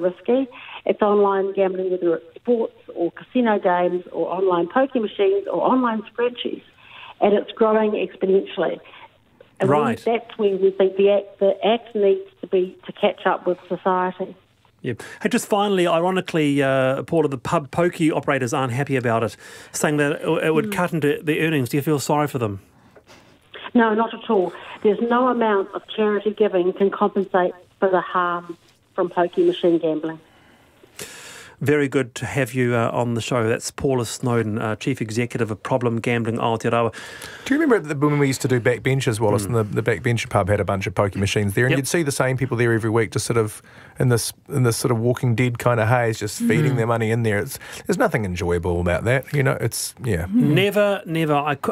risky. It's online gambling, whether it's sports or casino games or online poker machines or online spreadsheets, and it's growing exponentially. And right. That's where we think the act needs to catch up with society. Yeah. Hey, just finally, ironically, Paula, the pub pokie operators aren't happy about it, saying that it would cut into their earnings. Do you feel sorry for them? No, not at all. There's no amount of charity giving can compensate for the harm from pokie machine gambling. Very good to have you on the show. That's Paula Snowden, Chief Executive of Problem Gambling Aotearoa. Do you remember when we used to do backbenches, Wallace, and the backbench pub had a bunch of pokie machines there, and you'd see the same people there every week, just sort of in this sort of Walking Dead kind of haze, just feeding their money in there. There's nothing enjoyable about that, you know. Never.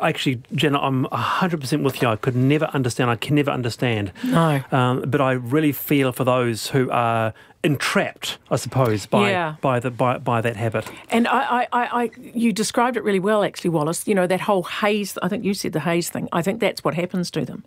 Actually, Jenna, I'm 100% with you. I could never understand. I can never understand. No. But I really feel for those who are entrapped, I suppose, by that habit. And you described it really well, actually, Wallace. You know, that whole haze, I think you said the haze thing, I think that's what happens to them.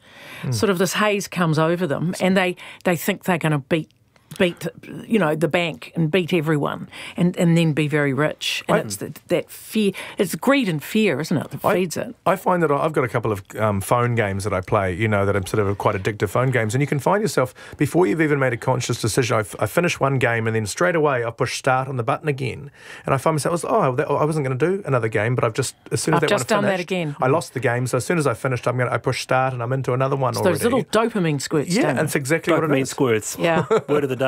Sort of this haze comes over them and they think they're going to beat the bank and beat everyone and then be very rich. And it's that fear. It's greed and fear, isn't it, that feeds it? I find that I've got a couple of phone games that I play, you know, that are sort of quite addictive phone games, and you can find yourself, before you've even made a conscious decision, I finish one game and then straight away I push start on the button again, and I find myself, I wasn't going to do another game, but as soon as that one finished, that again. I lost the game, so as soon as I finished, I push start and I'm into another one already. Those little dopamine squirts. Yeah, that's exactly what it is. Dopamine squirts. Yeah. Word of the day.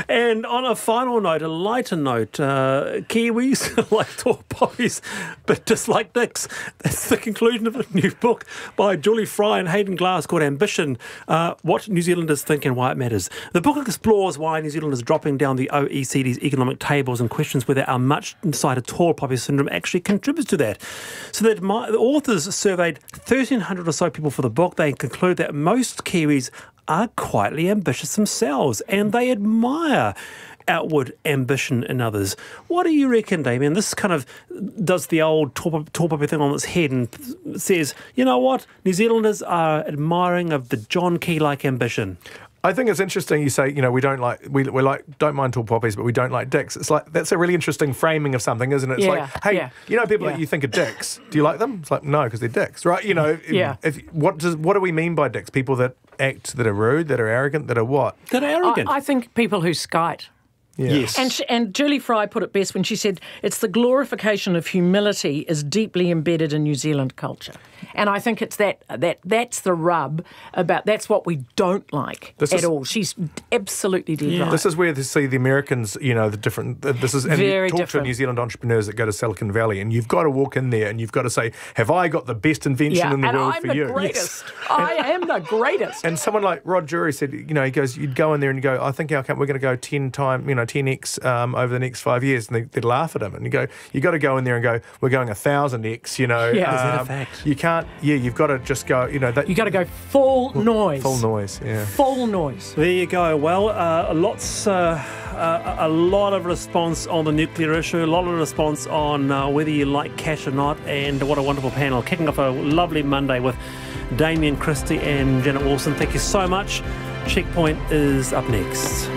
And on a final note, a lighter note, Kiwis like tall poppies, but dislike dicks. That's the conclusion of a new book by Julie Fry and Hayden Glass called Ambition, What New Zealanders Think and Why It Matters. The book explores why New Zealand is dropping down the OECD's economic tables and questions whether our much-cited tall poppy syndrome actually contributes to that. So that the authors surveyed 1,300 or so people for the book. They conclude that most Kiwis are quietly ambitious themselves and they admire outward ambition in others. What do you reckon, Damien? This kind of does the old tall poppy thing on its head and says, you know what, New Zealanders are admiring of the John Key-like ambition. I think it's interesting you say, you know, we don't mind tall poppies, but we don't like dicks. It's like, that's a really interesting framing of something, isn't it? It's like, hey, you know, people that you think are dicks, do you like them? It's like, no, because they're dicks, right? You know, what do we mean by dicks? People that act, that are rude, that are arrogant, that are what? That are arrogant. I think people who skite. Yeah. Yes. And Julie Fry put it best when she said, it's the glorification of humility is deeply embedded in New Zealand culture. And I think it's that's the rub about, that's what we don't like at all. She's absolutely dead right. This is where they see the Americans, you know, the different, this is, and very you talk different. to New Zealand entrepreneurs that go to Silicon Valley and you've got to walk in there and you've got to say, have I got the best invention in the world for you? I'm the greatest. I am the greatest. And someone like Rod Drury said, you know, he goes, you'd go in there and you go, I think we're going to go 10x over the next 5 years, and they'd laugh at him. And you go, you got to go in there and go, we're going 1,000x, you know. Yeah, is that a fact? You can't, you've got to just go, you know. You got to go full noise. Full noise, yeah. Full noise. There you go. Well, a lot of response on the nuclear issue, a lot of response on whether you like cash or not, and what a wonderful panel. Kicking off a lovely Monday with Damien Christie and Janet Wilson. Thank you so much. Checkpoint is up next.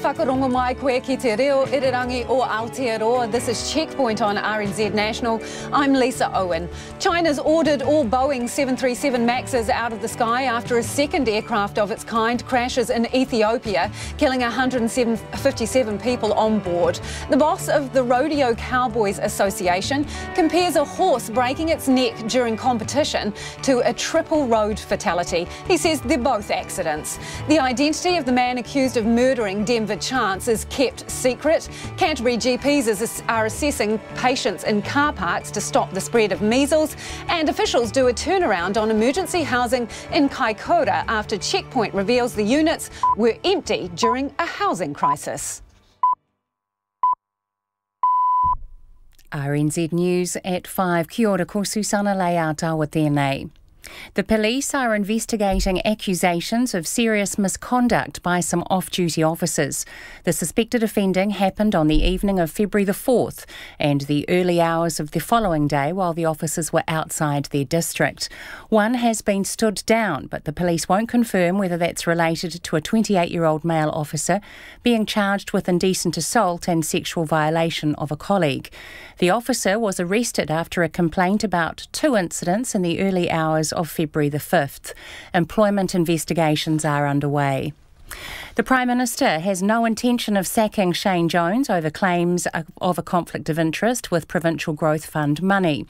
Whakarongo mai koe ki te reo irirangi o Aotearoa. This is Checkpoint on RNZ National. I'm Lisa Owen. China's ordered all Boeing 737 Maxes out of the sky after a second aircraft of its kind crashes in Ethiopia, killing 157 people on board. The boss of the Rodeo Cowboys Association compares a horse breaking its neck during competition to a triple road fatality. He says they're both accidents. The identity of the man accused of murdering Denver Chance is kept secret. Canterbury GPs are assessing patients in car parks to stop the spread of measles, and officials do a turnaround on emergency housing in Kaikoura after Checkpoint reveals the units were empty during a housing crisis. RNZ News at 5. Kia ora, ko Susana Leata tēnei. The police are investigating accusations of serious misconduct by some off-duty officers. The suspected offending happened on the evening of February the 4th and the early hours of the following day while the officers were outside their district. One has been stood down, but the police won't confirm whether that's related to a 28-year-old male officer being charged with indecent assault and sexual violation of a colleague. The officer was arrested after a complaint about 2 incidents in the early hours of February the 5th. Employment investigations are underway. The Prime Minister has no intention of sacking Shane Jones over claims of a conflict of interest with Provincial Growth Fund money.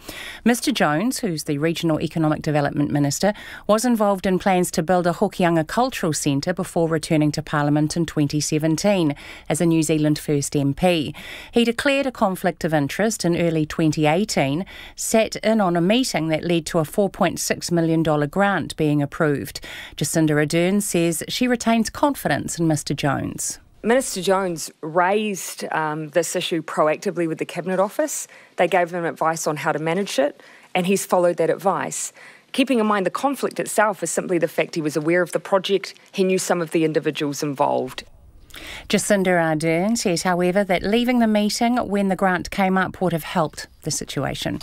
Mr Jones, who's the Regional Economic Development Minister, was involved in plans to build a Hokianga Cultural Centre before returning to Parliament in 2017 as a New Zealand First MP. He declared a conflict of interest in early 2018, sat in on a meeting that led to a $4.6 million grant being approved. Jacinda Ardern says she retains confidence in Mr Jones. Minister Jones raised this issue proactively with the Cabinet Office. They gave them advice on how to manage it, and he's followed that advice. Keeping in mind the conflict itself is simply the fact he was aware of the project, he knew some of the individuals involved. Jacinda Ardern says, however, that leaving the meeting when the grant came up would have helped the situation.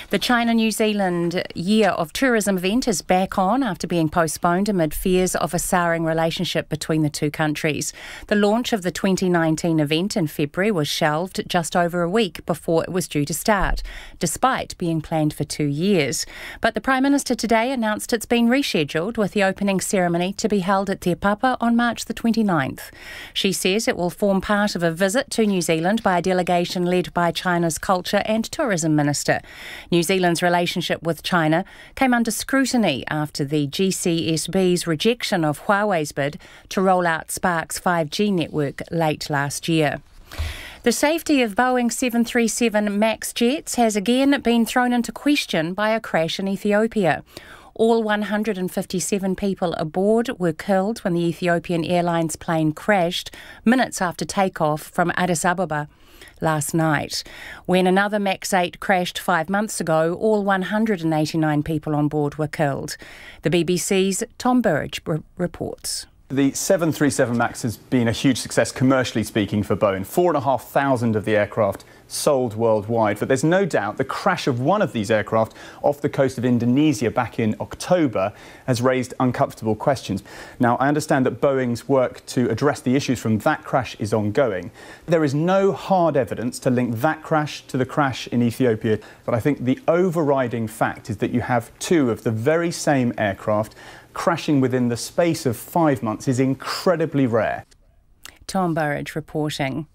The China-New Zealand Year of Tourism event is back on after being postponed amid fears of a souring relationship between the two countries. The launch of the 2019 event in February was shelved just over a week before it was due to start, despite being planned for 2 years. But the Prime Minister today announced it's been rescheduled, with the opening ceremony to be held at Te Papa on March the 29th. She says it will form part of a visit to New Zealand by a delegation led by China's Culture and Tourism Minister. New Zealand's relationship with China came under scrutiny after the GCSB's rejection of Huawei's bid to roll out Spark's 5G network late last year. The safety of Boeing 737 MAX jets has again been thrown into question by a crash in Ethiopia. All 157 people aboard were killed when the Ethiopian Airlines plane crashed minutes after takeoff from Addis Ababa last night. When another MAX 8 crashed 5 months ago, all 189 people on board were killed. The BBC's Tom Burridge reports. The 737 MAX has been a huge success commercially speaking for Boeing. 4,500 of the aircraft sold worldwide, but there's no doubt the crash of one of these aircraft off the coast of Indonesia back in October has raised uncomfortable questions. Now, I understand that Boeing's work to address the issues from that crash is ongoing. There is no hard evidence to link that crash to the crash in Ethiopia, but I think the overriding fact is that you have 2 of the very same aircraft crashing within the space of 5 months is incredibly rare. Tom Burridge reporting.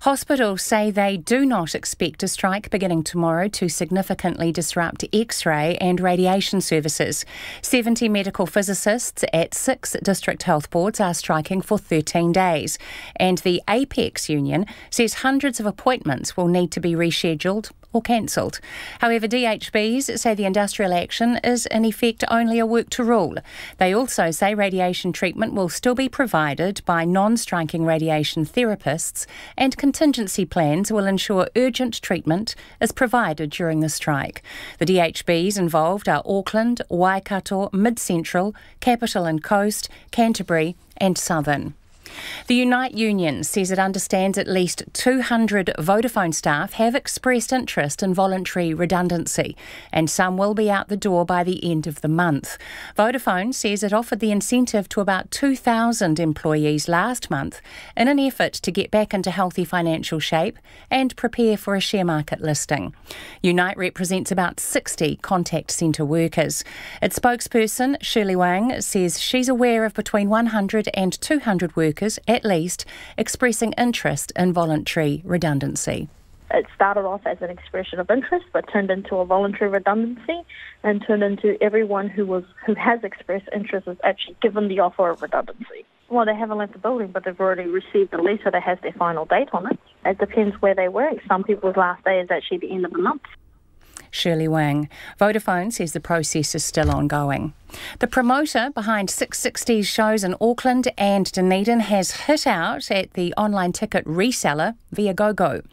Hospitals say they do not expect a strike beginning tomorrow to significantly disrupt X-ray and radiation services. 70 medical physicists at 6 district health boards are striking for 13 days, and the Apex union says hundreds of appointments will need to be rescheduled or cancelled. However, DHBs say the industrial action is in effect only a work to rule. They also say radiation treatment will still be provided by non-striking radiation therapists, and contingency plans will ensure urgent treatment is provided during the strike. The DHBs involved are Auckland, Waikato, Mid-Central, Capital and Coast, Canterbury and Southern. The Unite Union says it understands at least 200 Vodafone staff have expressed interest in voluntary redundancy, and some will be out the door by the end of the month. Vodafone says it offered the incentive to about 2,000 employees last month in an effort to get back into healthy financial shape and prepare for a share market listing. Unite represents about 60 contact centre workers. Its spokesperson, Shirley Wang, says she's aware of between 100 and 200 workers at least expressing interest in voluntary redundancy. It started off as an expression of interest, but turned into a voluntary redundancy, and turned into everyone who has expressed interest is actually given the offer of redundancy. Well, they haven't left the building, but they've already received a letter that has their final date on it. It depends where they work. Some people's last day is actually the end of the month. Shirley Wang. Vodafone says the process is still ongoing. The promoter behind 660's shows in Auckland and Dunedin has hit out at the online ticket reseller Viagogo.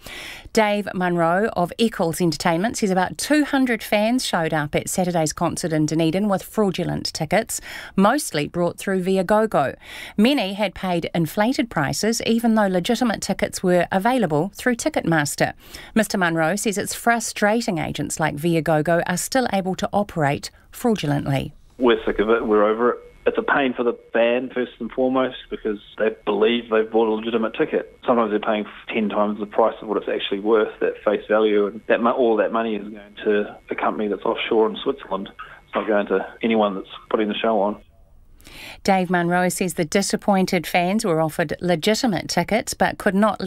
Dave Munro of Eccles Entertainment says about 200 fans showed up at Saturday's concert in Dunedin with fraudulent tickets, mostly brought through Viagogo. Many had paid inflated prices, even though legitimate tickets were available through Ticketmaster. Mr Munro says it's frustrating agents like Viagogo are still able to operate fraudulently. We're sick of it. We're over it. It's a pain for the fan, first and foremost, because they believe they've bought a legitimate ticket. Sometimes they're paying 10 times the price of what it's actually worth, that face value, and that all that money is going to a company that's offshore in Switzerland. It's not going to anyone that's putting the show on. Dave Munro says the disappointed fans were offered legitimate tickets but could not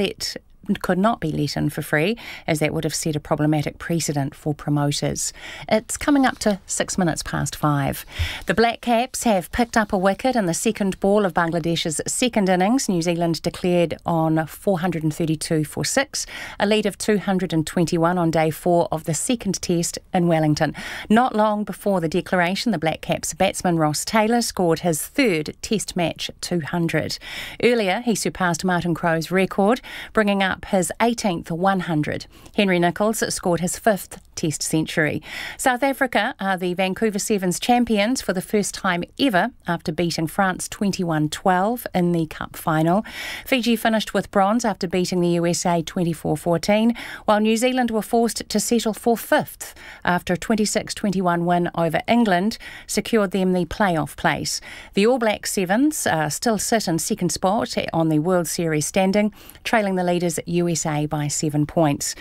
be let in for free, as that would have set a problematic precedent for promoters. It's coming up to 6 minutes past 5. The Black Caps have picked up a wicket in the second ball of Bangladesh's second innings. New Zealand declared on 432 for 6, a lead of 221 on day 4 of the second test in Wellington. Not long before the declaration, the Black Caps batsman Ross Taylor scored his third test match 200. Earlier, he surpassed Martin Crowe's record, bringing up his 18th 100. Henry Nicholls scored his 5th test century. South Africa are the Vancouver Sevens champions for the first time ever after beating France 21-12 in the Cup final. Fiji finished with bronze after beating the USA 24-14, while New Zealand were forced to settle for 5th after a 26-21 win over England secured them the playoff place. The All Black Sevens still sit in second spot on the World Series standing, trailing the leaders USA by 7 points.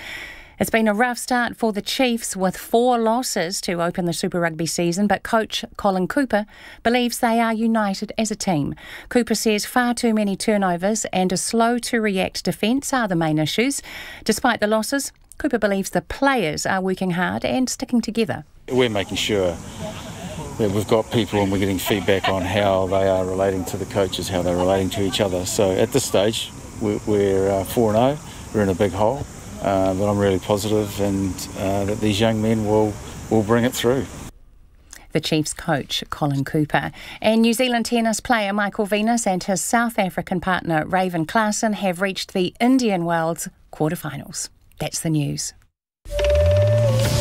It's been a rough start for the Chiefs with 4 losses to open the Super Rugby season, but coach Colin Cooper believes they are united as a team. Cooper says far too many turnovers and a slow-to-react defence are the main issues. Despite the losses, Cooper believes the players are working hard and sticking together. We're making sure that we've got people and we're getting feedback on how they are relating to the coaches, how they're relating to each other. So at this stage, we're 4-0. We're in a big hole, but I'm really positive and that these young men will bring it through. The Chiefs coach, Colin Cooper. And New Zealand tennis player Michael Venus and his South African partner Raven Klaasen have reached the Indian Wells quarterfinals. That's the news.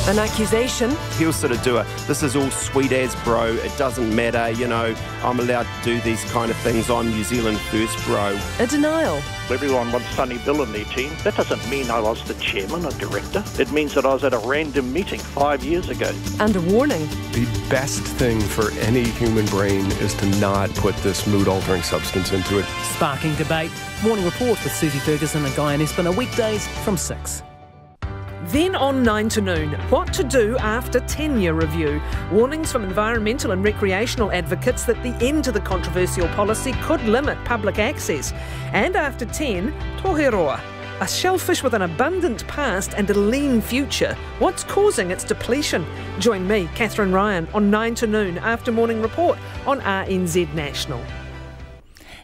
An accusation? He'll sort of do this is all sweet as, bro, it doesn't matter, you know, I'm allowed to do these kind of things, I'm New Zealand first, bro. A denial. Everyone wants Sonny Bill in their team. That doesn't mean I was the chairman or director. It means that I was at a random meeting 5 years ago. And a warning. The best thing for any human brain is to not put this mood-altering substance into it. Sparking debate. Morning Report with Susie Ferguson and Guy and Espiner weekdays from 6. Then on 9 to noon, what to do after 10-year review. Warnings from environmental and recreational advocates that the end to the controversial policy could limit public access. And after 10, toheroa, a shellfish with an abundant past and a lean future. What's causing its depletion? Join me, Catherine Ryan, on 9 to noon after Morning Report on RNZ National.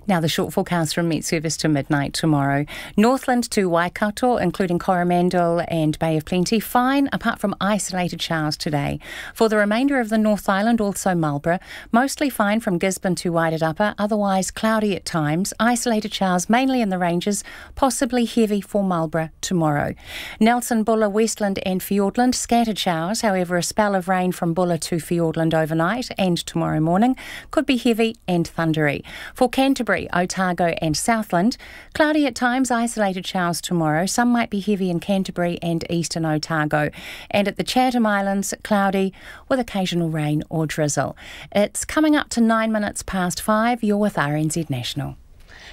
Now the short forecast from Met Service to midnight tomorrow. Northland to Waikato, including Coromandel and Bay of Plenty, fine apart from isolated showers today. For the remainder of the North Island, also Marlborough, mostly fine from Gisborne to Wairarapa, otherwise cloudy at times. Isolated showers mainly in the ranges, possibly heavy for Marlborough tomorrow. Nelson, Bulla, Westland and Fiordland, scattered showers. However, a spell of rain from Bulla to Fiordland overnight and tomorrow morning could be heavy and thundery. For Canterbury, Otago and Southland, cloudy at times, isolated showers tomorrow. Some might be heavy in Canterbury and eastern Otago. And at the Chatham Islands, cloudy with occasional rain or drizzle. It's coming up to 9 minutes past 5. You're with RNZ National.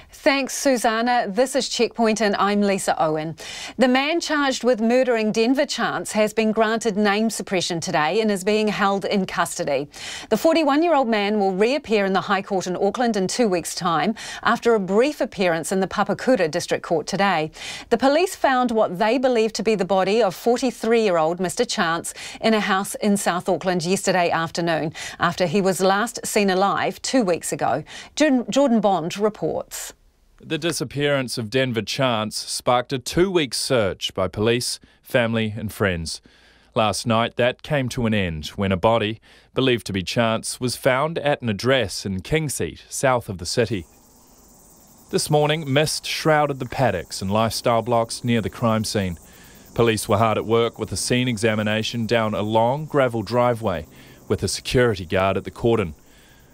Thanks, Susanna. This is Checkpoint and I'm Lisa Owen. The man charged with murdering Denver Chance has been granted name suppression today and is being held in custody. The 41-year-old man will reappear in the High Court in Auckland in 2 weeks' time after a brief appearance in the Papakura District Court today. The police found what they believe to be the body of 43-year-old Mr Chance in a house in South Auckland yesterday afternoon after he was last seen alive 2 weeks ago. Jordan Bond reports. The disappearance of Denver Chance sparked a 2-week search by police, family and friends. Last night, that came to an end when a body, believed to be Chance, was found at an address in Kingseat, south of the city. This morning, mist shrouded the paddocks and lifestyle blocks near the crime scene. Police were hard at work with a scene examination down a long gravel driveway with a security guard at the cordon.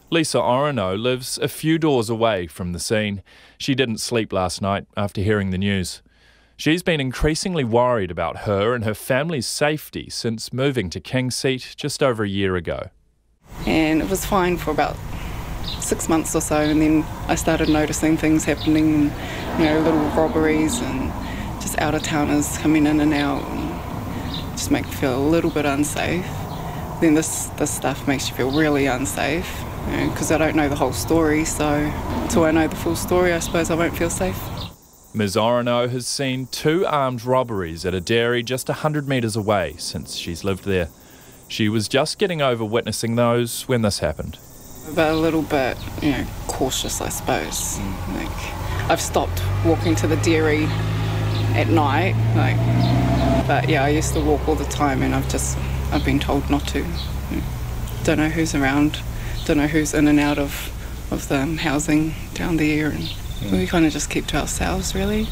Lisa Orono lives a few doors away from the scene. She didn't sleep last night after hearing the news. She's been increasingly worried about her and her family's safety since moving to Kingseat just over a year ago. And it was fine for about 6 months or so, and then I started noticing things happening, little robberies and just out-of-towners coming in and out, and just make me feel a little bit unsafe. Then this stuff makes you feel really unsafe, because I don't know the whole story, so until I know the full story, I suppose I won't feel safe. Ms Orono has seen 2 armed robberies at a dairy just 100 metres away since she's lived there. She was just getting over witnessing those when this happened. But a little bit, cautious, I suppose. I've stopped walking to the dairy at night, but yeah, I used to walk all the time, and I've been told not to. Don't know who's around, don't know who's in and out of the housing down there, and we kind of just keep to ourselves, really.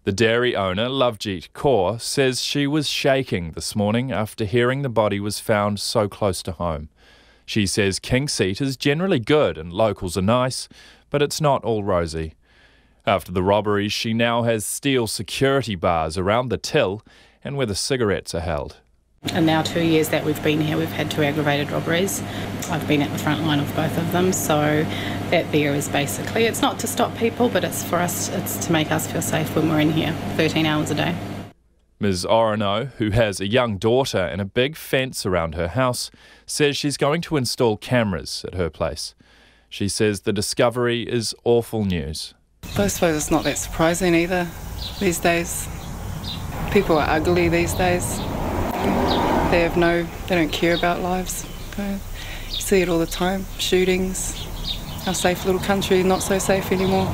The dairy owner, Lovejeet Kaur, says she was shaking this morning after hearing the body was found so close to home. She says Kingseat is generally good and locals are nice, but it's not all rosy. After the robberies, she now has steel security bars around the till and where the cigarettes are held. And now 2 years that we've been here, we've had 2 aggravated robberies. I've been at the front line of both of them, so that there is basically, it's not to stop people, but it's for us, it's to make us feel safe when we're in here 13 hours a day. Ms Orono, who has a young daughter and a big fence around her house, says she's going to install cameras at her place. She says the discovery is awful news. I suppose it's not that surprising either these days. People are ugly these days. They don't care about lives. You see it all the time, shootings, our safe little country, not so safe anymore.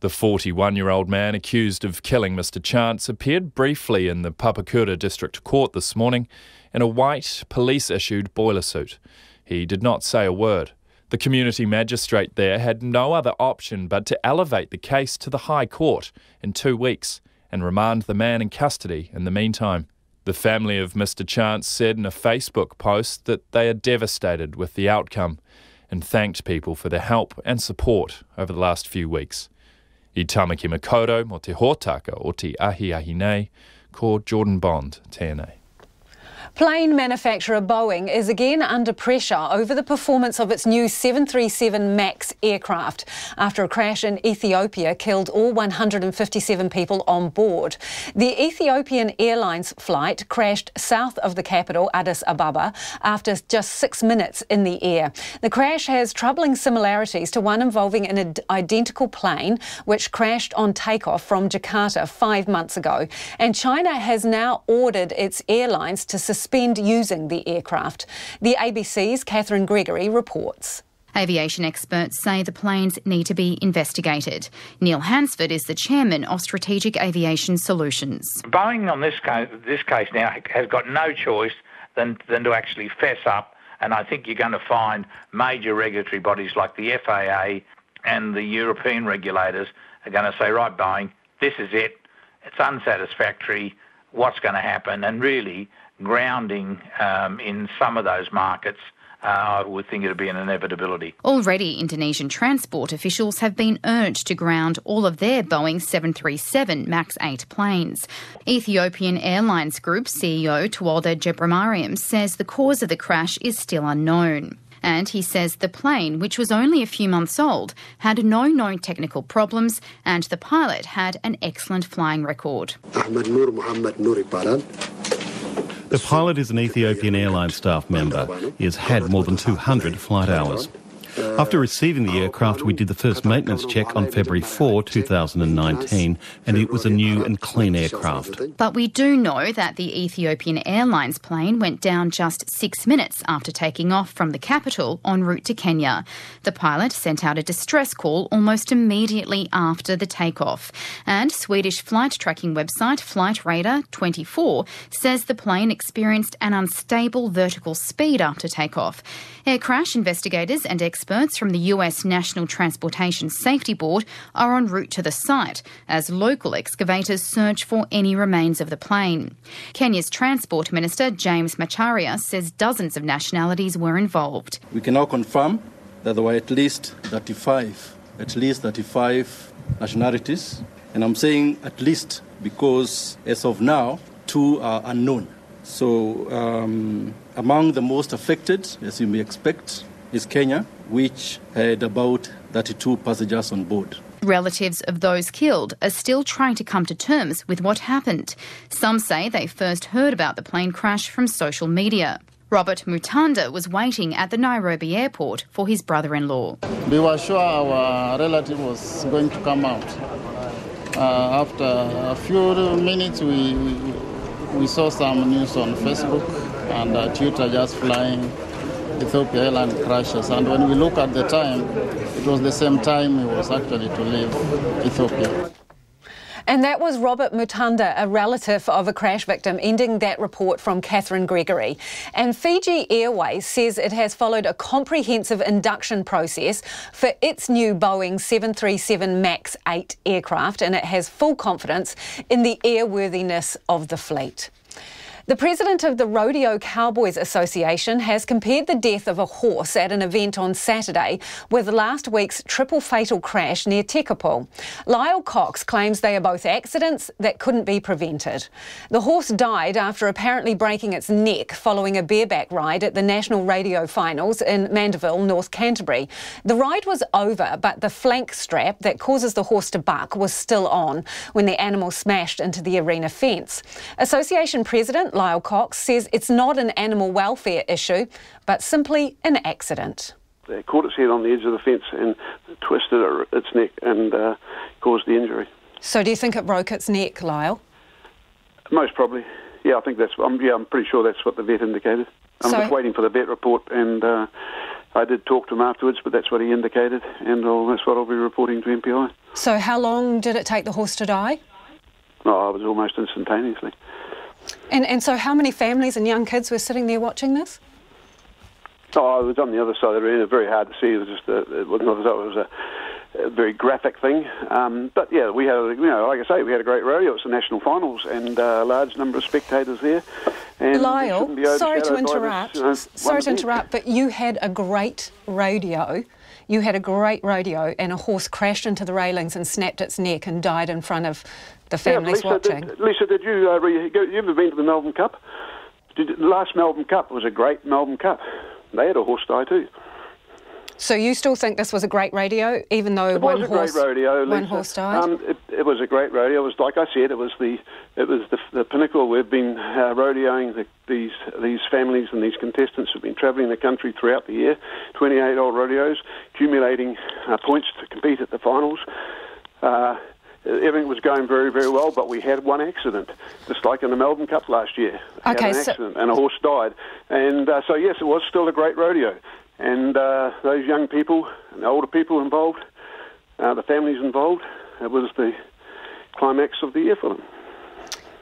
The 41-year-old man accused of killing Mr Chance appeared briefly in the Papakura District Court this morning in a white police-issued boiler suit. He did not say a word. The community magistrate there had no other option but to elevate the case to the High Court in 2 weeks and remand the man in custody in the meantime. The family of Mr Chance said in a Facebook post that they are devastated with the outcome and thanked people for their help and support over the last few weeks. I tamaki makoto mo te hōtaka o te ahi nei, ko Jordan Bond, tēnei. Plane manufacturer Boeing is again under pressure over the performance of its new 737 MAX aircraft after a crash in Ethiopia killed all 157 people on board. The Ethiopian Airlines flight crashed south of the capital, Addis Ababa, after just 6 minutes in the air. The crash has troubling similarities to one involving an identical plane which crashed on takeoff from Jakarta 5 months ago. And China has now ordered its airlines to suspend using the aircraft. The ABC's Catherine Gregory reports. Aviation experts say the planes need to be investigated. Neil Hansford is the chairman of Strategic Aviation Solutions. Boeing on this case now has got no choice than to actually fess up, and I think you're going to find major regulatory bodies like the FAA and the European regulators are going to say, right, Boeing, this is it. It's unsatisfactory. What's going to happen? And really grounding in some of those markets, I would think it would be an inevitability. Already, Indonesian transport officials have been urged to ground all of their Boeing 737 MAX 8 planes. Ethiopian Airlines Group CEO Tuwalda Jebramariam says the cause of the crash is still unknown. And he says the plane, which was only a few months old, had no known technical problems and the pilot had an excellent flying record. The pilot is an Ethiopian Airlines staff member. He has had more than 200 flight hours. After receiving the aircraft, we did the first maintenance check on February 4, 2019, and it was a new and clean aircraft. But we do know that the Ethiopian Airlines plane went down just 6 minutes after taking off from the capital en route to Kenya. The pilot sent out a distress call almost immediately after the takeoff. And Swedish flight tracking website Flight Radar 24 says the plane experienced an unstable vertical speed after takeoff. Air crash investigators and experts from the US National Transportation Safety Board are en route to the site as local excavators search for any remains of the plane. Kenya's Transport Minister James Macharia says dozens of nationalities were involved. We can now confirm that there were at least 35 nationalities, and I'm saying at least because as of now 2 are unknown. So among the most affected, as you may expect, is Kenya, which had about 32 passengers on board. Relatives of those killed are still trying to come to terms with what happened. Some say they first heard about the plane crash from social media. Robert Mutanda was waiting at the Nairobi airport for his brother-in-law. We were sure our relative was going to come out. After a few minutes, we saw some news on Facebook and Twitter just flying Ethiopia Airlines crashes. And when we look at the time, it was the same time he was actually to leave Ethiopia. And that was Robert Mutanda, a relative of a crash victim, ending that report from Catherine Gregory. And Fiji Airways says it has followed a comprehensive induction process for its new Boeing 737 MAX 8 aircraft, and it has full confidence in the airworthiness of the fleet. The president of the Rodeo Cowboys Association has compared the death of a horse at an event on Saturday with last week's triple fatal crash near Tekapo. Lyle Cox claims they are both accidents that couldn't be prevented. The horse died after apparently breaking its neck following a bareback ride at the National Radio Finals in Mandeville, North Canterbury. The ride was over, but the flank strap that causes the horse to buck was still on when the animal smashed into the arena fence. Association President Lyle Cox says it's not an animal welfare issue, but simply an accident. They caught its head on the edge of the fence and twisted its neck and caused the injury. So do you think it broke its neck, Lyle? Most probably. Yeah, I think that's. I'm pretty sure that's what the vet indicated. I'm just waiting for the vet report, and I did talk to him afterwards, but that's what he indicated, and that's what I'll be reporting to MPI. So how long did it take the horse to die? Oh, it was almost instantaneously. And so how many families and young kids were sitting there watching this? Oh, it was on the other side of the arena. Very hard to see. It was just it was not as though it was a very graphic thing. But yeah, we had, like I say, we had a great rodeo. It was the national finals and a large number of spectators there. And Lyle, sorry to interrupt. Sorry to interrupt, but you had a great rodeo. You had a great rodeo, and a horse crashed into the railings and snapped its neck and died in front of the families watching. Lisa, did you ever been to the Melbourne Cup? The last Melbourne Cup was a great Melbourne Cup. They had a horse die too. So you still think this was a great rodeo, even though one horse died? It was a great rodeo. It was, like I said, it was the pinnacle. We've been rodeoing these families and these contestants have been travelling the country throughout the year, 28 old rodeos, accumulating points to compete at the finals. Everything was going very, very well, but we had one accident, just like in the Melbourne Cup last year. Had an accident and a horse died. And so, yes, it was still a great rodeo. And those young people and the older people involved, the families involved, it was the climax of the year for them.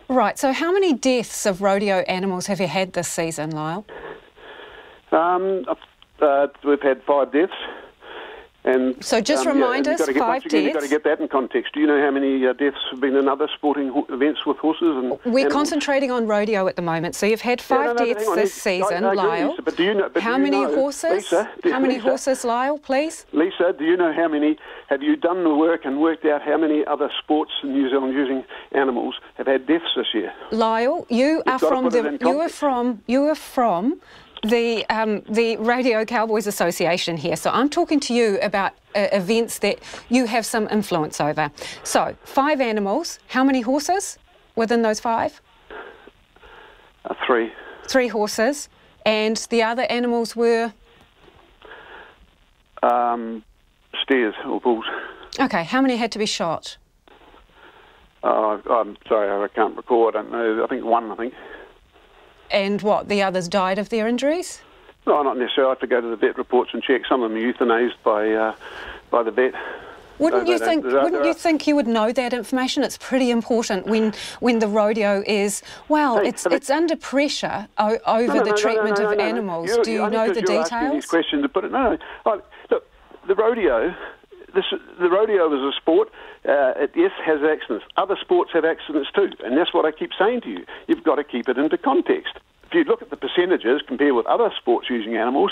Right, so how many deaths of rodeo animals have you had this season, Lyle? We've had 5 deaths. And so just remind us, 5 deaths. You've got to get that in context. Do you know how many deaths have been in other sporting events with horses? And we're animals? Concentrating on rodeo at the moment. So you've had 5 deaths this season, Lyle. Lisa, but do you know, how many horses? Lisa, how many horses, Lyle, please? Lisa, do you know how many? Have you done the work and worked out how many other sports in New Zealand using animals have had deaths this year? Lyle, you are from the Radio Cowboys Association here. So I'm talking to you about events that you have some influence over. So 5 animals. How many horses within those 5? 3. 3 horses. And the other animals were? Steers or bulls. Okay, how many had to be shot? I'm sorry, I can't recall. I don't know. I think one, And what, the others died of their injuries? No, not necessarily. I have to go to the vet reports and check. Some of them are euthanased by the vet. Wouldn't you think you would know that information? It's pretty important when the rodeo is, it's under pressure over the treatment of animals. Do you know the details? Asking these questions to put it. No. Look, the rodeo. The rodeo is a sport. It has accidents. Other sports have accidents too, and that's what I keep saying to you. You've got to keep it into context. If you look at the percentages compared with other sports using animals,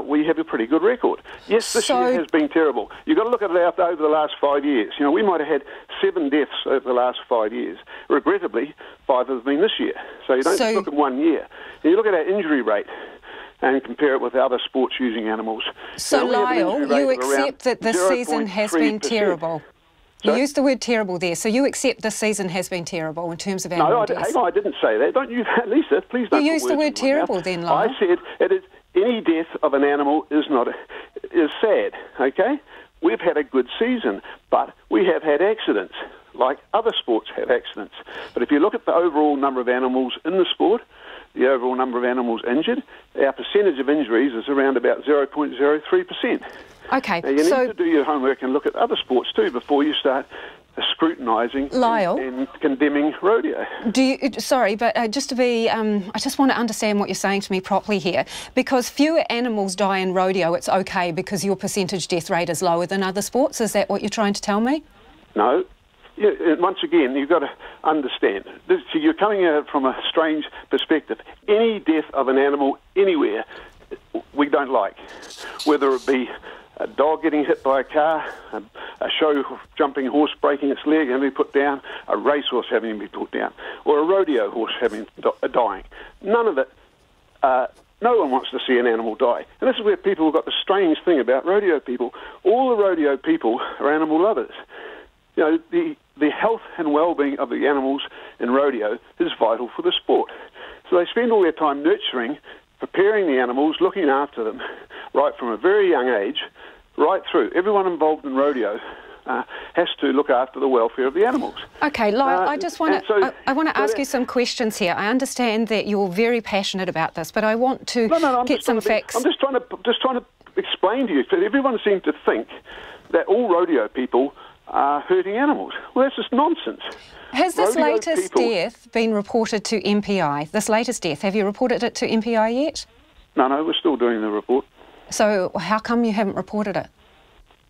we have a pretty good record. Yes, this year has been terrible. You've got to look at it over the last 5 years. You know, we might have had 7 deaths over the last 5 years. Regrettably, 5 have been this year. So you don't just look at 1 year. You look at our injury rate and compare it with other sports using animals. So, Lyle, you accept that this season has been terrible? You used the word terrible there, so you accept this season has been terrible in terms of animal deaths? Hang on, I didn't say that. Don't use that, Lisa. Please don't. You used the word terrible then, Lyle. I said any death of an animal is sad, okay? We've had a good season, but we have had accidents, like other sports have accidents. But if you look at the overall number of animals in the sport, the overall number of animals injured, our percentage of injuries is around about 0.03%. Okay, now, you need to do your homework and look at other sports too before you start scrutinising and condemning rodeo. Just to be, I just want to understand what you're saying to me properly here. Because fewer animals die in rodeo, it's okay because your percentage death rate is lower than other sports. Is that what you're trying to tell me? No. Yeah, once again, you've got to understand. You're coming at it from a strange perspective. Any death of an animal anywhere, we don't like. Whether it be a dog getting hit by a car, a show jumping horse breaking its leg and be put down, a racehorse having to be put down, or a rodeo horse dying. None of it. No one wants to see an animal die. And this is where people have got the strange thing about rodeo people. All the rodeo people are animal lovers. You know, the health and well-being of the animals in rodeo is vital for the sport. So they spend all their time nurturing, preparing the animals, looking after them, right from a very young age, right through. Everyone involved in rodeo has to look after the welfare of the animals. Okay, Lyle, I just want to ask you some questions here. I understand that you're very passionate about this, but I want to get some facts. I'm just trying to explain to you, because everyone seems to think that all rodeo people are hurting animals. Well, that's just nonsense. Has this latest death been reported to MPI? This latest death, have you reported it to MPI yet? No, we're still doing the report. So how come you haven't reported it?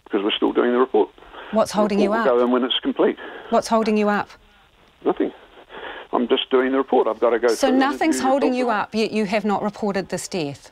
Because we're still doing the report. What's holding you up? We'll go in when it's complete. What's holding you up? Nothing. I'm just doing the report. I've got to go through. So nothing's holding you up, yet you have not reported this death?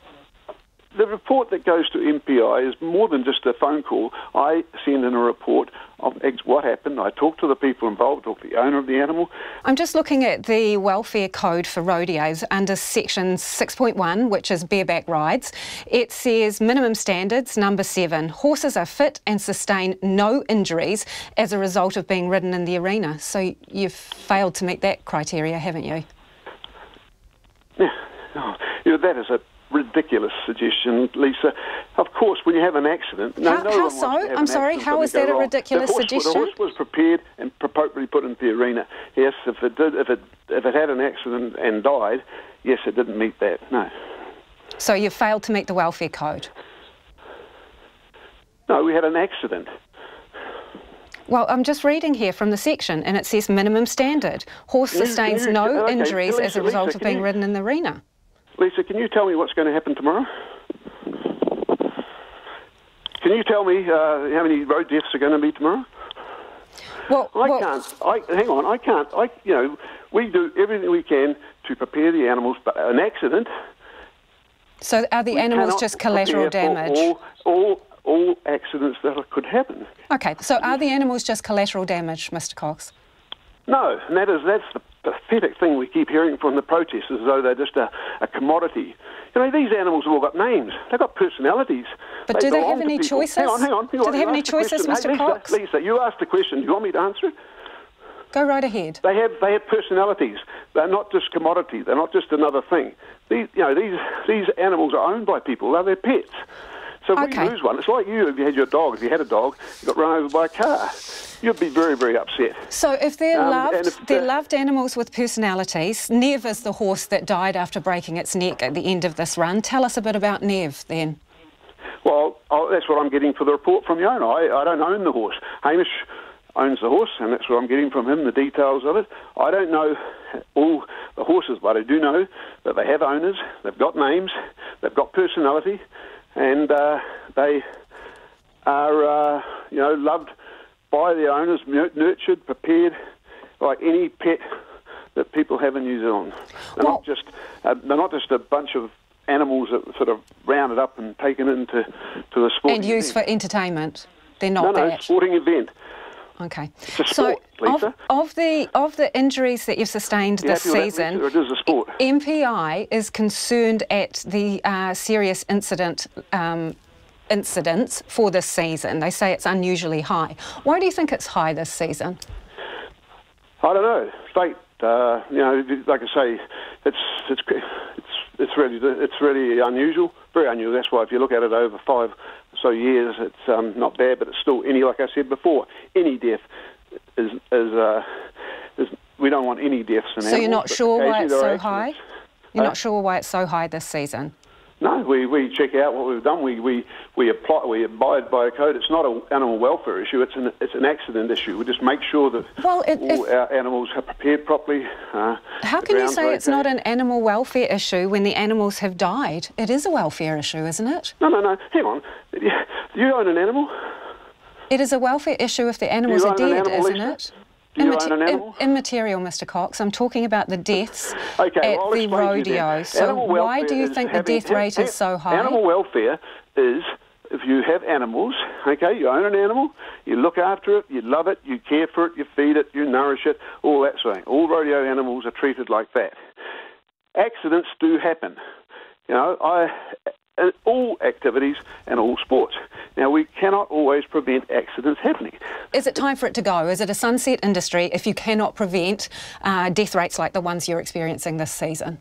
The report that goes to MPI is more than just a phone call. I send in a report of what happened. I talk to the people involved, talk to the owner of the animal. I'm just looking at the welfare code for rodeos under section 6.1, which is bareback rides. It says minimum standards, number 7. Horses are fit and sustain no injuries as a result of being ridden in the arena. So you've failed to meet that criteria, haven't you? Yeah, that is a ridiculous suggestion, Lisa. Of course, when you have an accident... How so? I'm sorry, how is that a ridiculous suggestion? The horse was prepared and appropriately put into the arena. Yes, if it had an accident and died, yes, it didn't meet that, no. So you failed to meet the welfare code? No, we had an accident. Well, I'm just reading here from the section, and it says minimum standard. Horse sustains no injuries as a result of being ridden in the arena. Lisa, can you tell me what's going to happen tomorrow? Can you tell me how many road deaths are going to be tomorrow? I can't. We do everything we can to prepare the animals, but an accident... So are the animals just collateral damage? All accidents that could happen. Okay, so are the animals just collateral damage, Mr. Cox? No, and that's the pathetic thing we keep hearing from the protesters, as though they're just a commodity. You know, these animals have all got names. They've got personalities. But do they have any choices? Hang on. Do they have any choices, Mr. Cox? Lisa, you asked the question. Do you want me to answer it? Go right ahead. They have personalities. They're not just commodity. They're not just another thing. These animals are owned by people. They're their pets. So if we lose one, it's like you if you had your dog. If you had a dog, you got run over by a car. You'd be very, very upset. So if they're loved animals with personalities, Nev is the horse that died after breaking its neck at the end of this run. Tell us a bit about Nev then. Well, that's what I'm getting for the report from the owner. I don't own the horse. Hamish owns the horse, and that's what I'm getting from him, the details of it. I don't know all the horses, but I do know that they have owners, they've got names, they've got personality, and they are, loved by their owners, nurtured, prepared, like any pet that people have in New Zealand. They're not just a bunch of animals that sort of rounded up and taken into the sport and used for entertainment. They're not that. No, sporting event. Okay. It's a sport, Lisa. Of the injuries that you've sustained this season, it is a sport. MPI is concerned at the serious incidents for this season. They say it's unusually high. Why do you think it's high this season? I don't know. State, like I say, it's really unusual, very unusual. That's why if you look at it over 5 or so years, it's not bad. But it's still like I said before, any death is we don't want any deaths in animals. So you're not sure why it's so high? You're not sure why it's so high this season? No, we check out what we've done. We abide by a code. It's not an animal welfare issue. It's an accident issue. We just make sure that all our animals are prepared properly. How can you say it's not an animal welfare issue when the animals have died? It is a welfare issue, isn't it? No. Hang on. Do you own an animal? It is a welfare issue if the animals are dead, isn't it? Do you own an animal? Immaterial, Mr. Cox. I'm talking about the deaths at the rodeo. So why do you think the death rate is so high? Animal welfare is if you have animals, you own an animal, you look after it, you love it, you care for it, you feed it, you nourish it, all that sort of thing. All rodeo animals are treated like that. Accidents do happen. All activities and all sports. Now, we cannot always prevent accidents happening. Is it time for it to go? Is it a sunset industry if you cannot prevent death rates like the ones you're experiencing this season?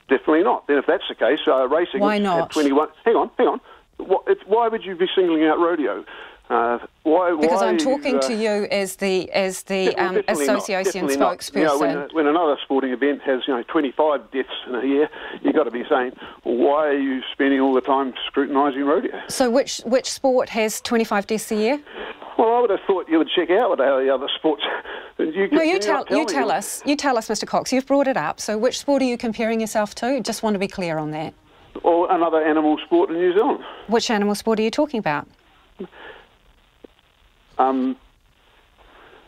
Definitely not. Then if that's the case, racing... Why not? At 21... Hang on. Why would you be singling out rodeo? Because I'm talking to you as the association spokesperson. When another sporting event has 25 deaths in a year, you've got to be saying, well, why are you spending all the time scrutinising rodeo? So which sport has 25 deaths a year? Well, I would have thought you would check out what the other sports. You tell us, Mr. Cox. You've brought it up. So which sport are you comparing yourself to? Just want to be clear on that. Or another animal sport in New Zealand. Which animal sport are you talking about?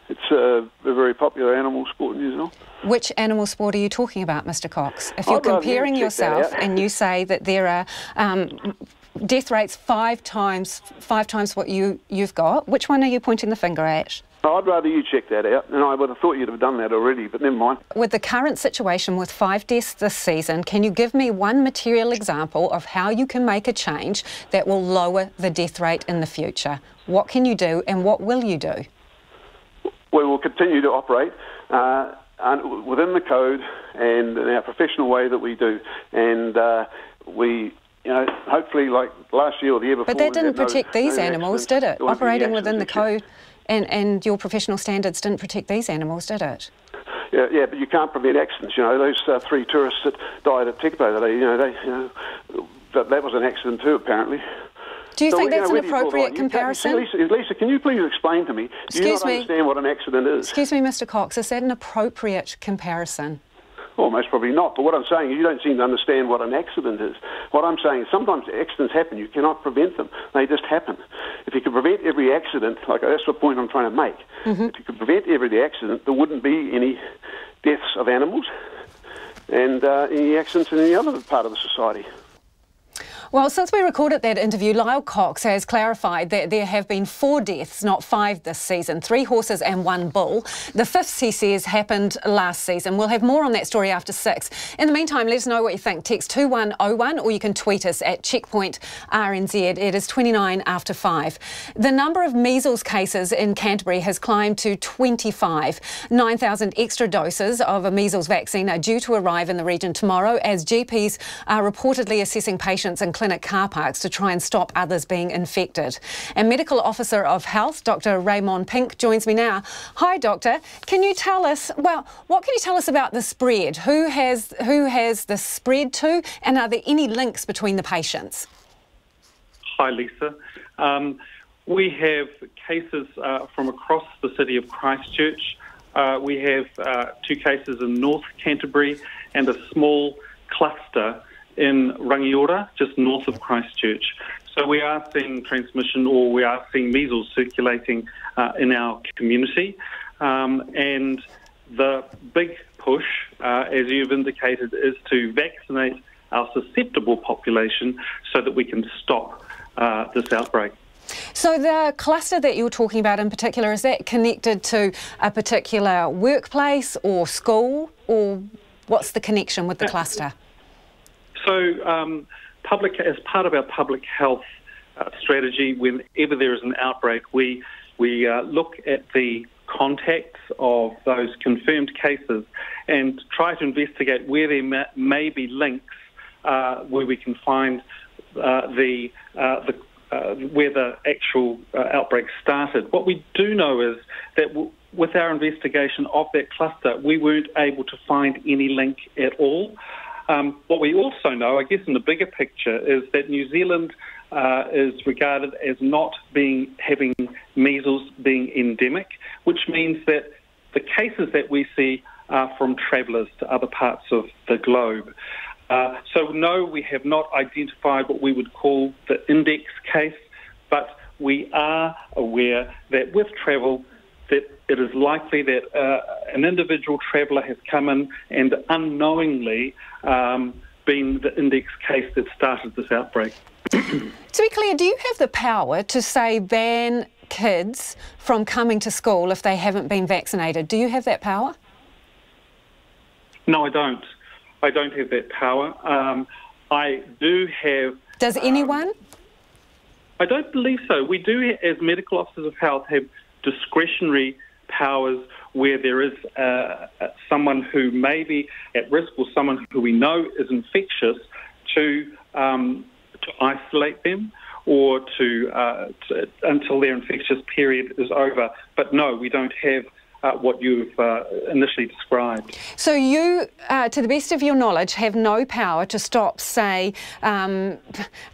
It's a very popular animal sport in New Zealand. Which animal sport are you talking about, Mr. Cox? If you're comparing yourself and you say that there are death rates five times what you've got, which one are you pointing the finger at? I'd rather you check that out, and I would have thought you'd have done that already, but never mind. With the current situation with 5 deaths this season, can you give me one material example of how you can make a change that will lower the death rate in the future? What can you do and what will you do? We will continue to operate within the code and in our professional way that we do. And we, hopefully like last year or the year before... But that didn't protect these animals, did it? Operating within the code and your professional standards didn't protect these animals, did it? Yeah, but you can't prevent accidents. Those 3 tourists that died at Tekpo that was an accident too, apparently. Do you think that's an appropriate comparison? Lisa, can you please explain to me? Do you not understand what an accident is? Excuse me, Mr. Cox, is that an appropriate comparison? Well, most probably not. But what I'm saying is you don't seem to understand what an accident is. What I'm saying is sometimes accidents happen. You cannot prevent them. They just happen. If you could prevent every accident, that's the point I'm trying to make. Mm-hmm. If you could prevent every accident, there wouldn't be any deaths of animals and any accidents in any other part of the society. Well, since we recorded that interview, Lyle Cox has clarified that there have been 4 deaths, not 5 this season, 3 horses and 1 bull. The 5th, he says, happened last season. We'll have more on that story after 6. In the meantime, let us know what you think. Text 2101 or you can tweet us at Checkpoint RNZ. It is 29 after 5. The number of measles cases in Canterbury has climbed to 25. 9,000 extra doses of a measles vaccine are due to arrive in the region tomorrow as GPs are reportedly assessing patients, including clinic car parks to try and stop others being infected. And Medical Officer of Health, Dr. Raymond Pink, joins me now. Hi, Doctor. Can you tell us, well, what can you tell us about the spread? Who has the spread to, and are there any links between the patients? Hi, Lisa. We have cases from across the city of Christchurch. We have 2 cases in North Canterbury and a small cluster in Rangiora, just north of Christchurch. So we are seeing transmission, or we are seeing measles circulating in our community. And the big push, as you've indicated, is to vaccinate our susceptible population so that we can stop this outbreak. So the cluster that you were talking about in particular, is that connected to a particular workplace or school, or what's the connection with the cluster? So as part of our public health strategy, whenever there is an outbreak, we look at the contacts of those confirmed cases and try to investigate where there may be links where we can find where the actual outbreak started. What we do know is that with our investigation of that cluster, we weren't able to find any link at all. What we also know, I guess in the bigger picture, is that New Zealand is regarded as not having measles being endemic, which means that the cases that we see are from travellers to other parts of the globe. So no, we have not identified what we would call the index case, but we are aware that with travel, that it is likely that an individual traveller has come in and unknowingly been the index case that started this outbreak. To be clear, do you have the power to, say, ban kids from coming to school if they haven't been vaccinated? Do you have that power? No, I don't. I don't have that power. I do have... Does anyone? I don't believe so. We do, as medical officers of health, have discretionary powers where there is someone who may be at risk or someone who we know is infectious to isolate them or to until their infectious period is over. But no, we don't have what you've initially described. So you, to the best of your knowledge, have no power to stop, say,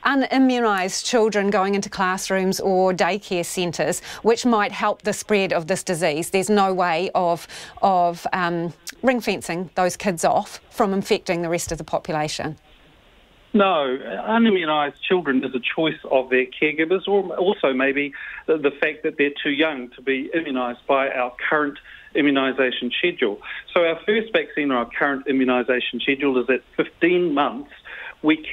unimmunised children going into classrooms or daycare centres, which might help the spread of this disease. There's no way of ring fencing those kids off from infecting the rest of the population. No, unimmunised children is a choice of their caregivers, or also maybe the fact that they're too young to be immunised by our current immunisation schedule. So our first vaccine, or our current immunisation schedule, is at 15 months. We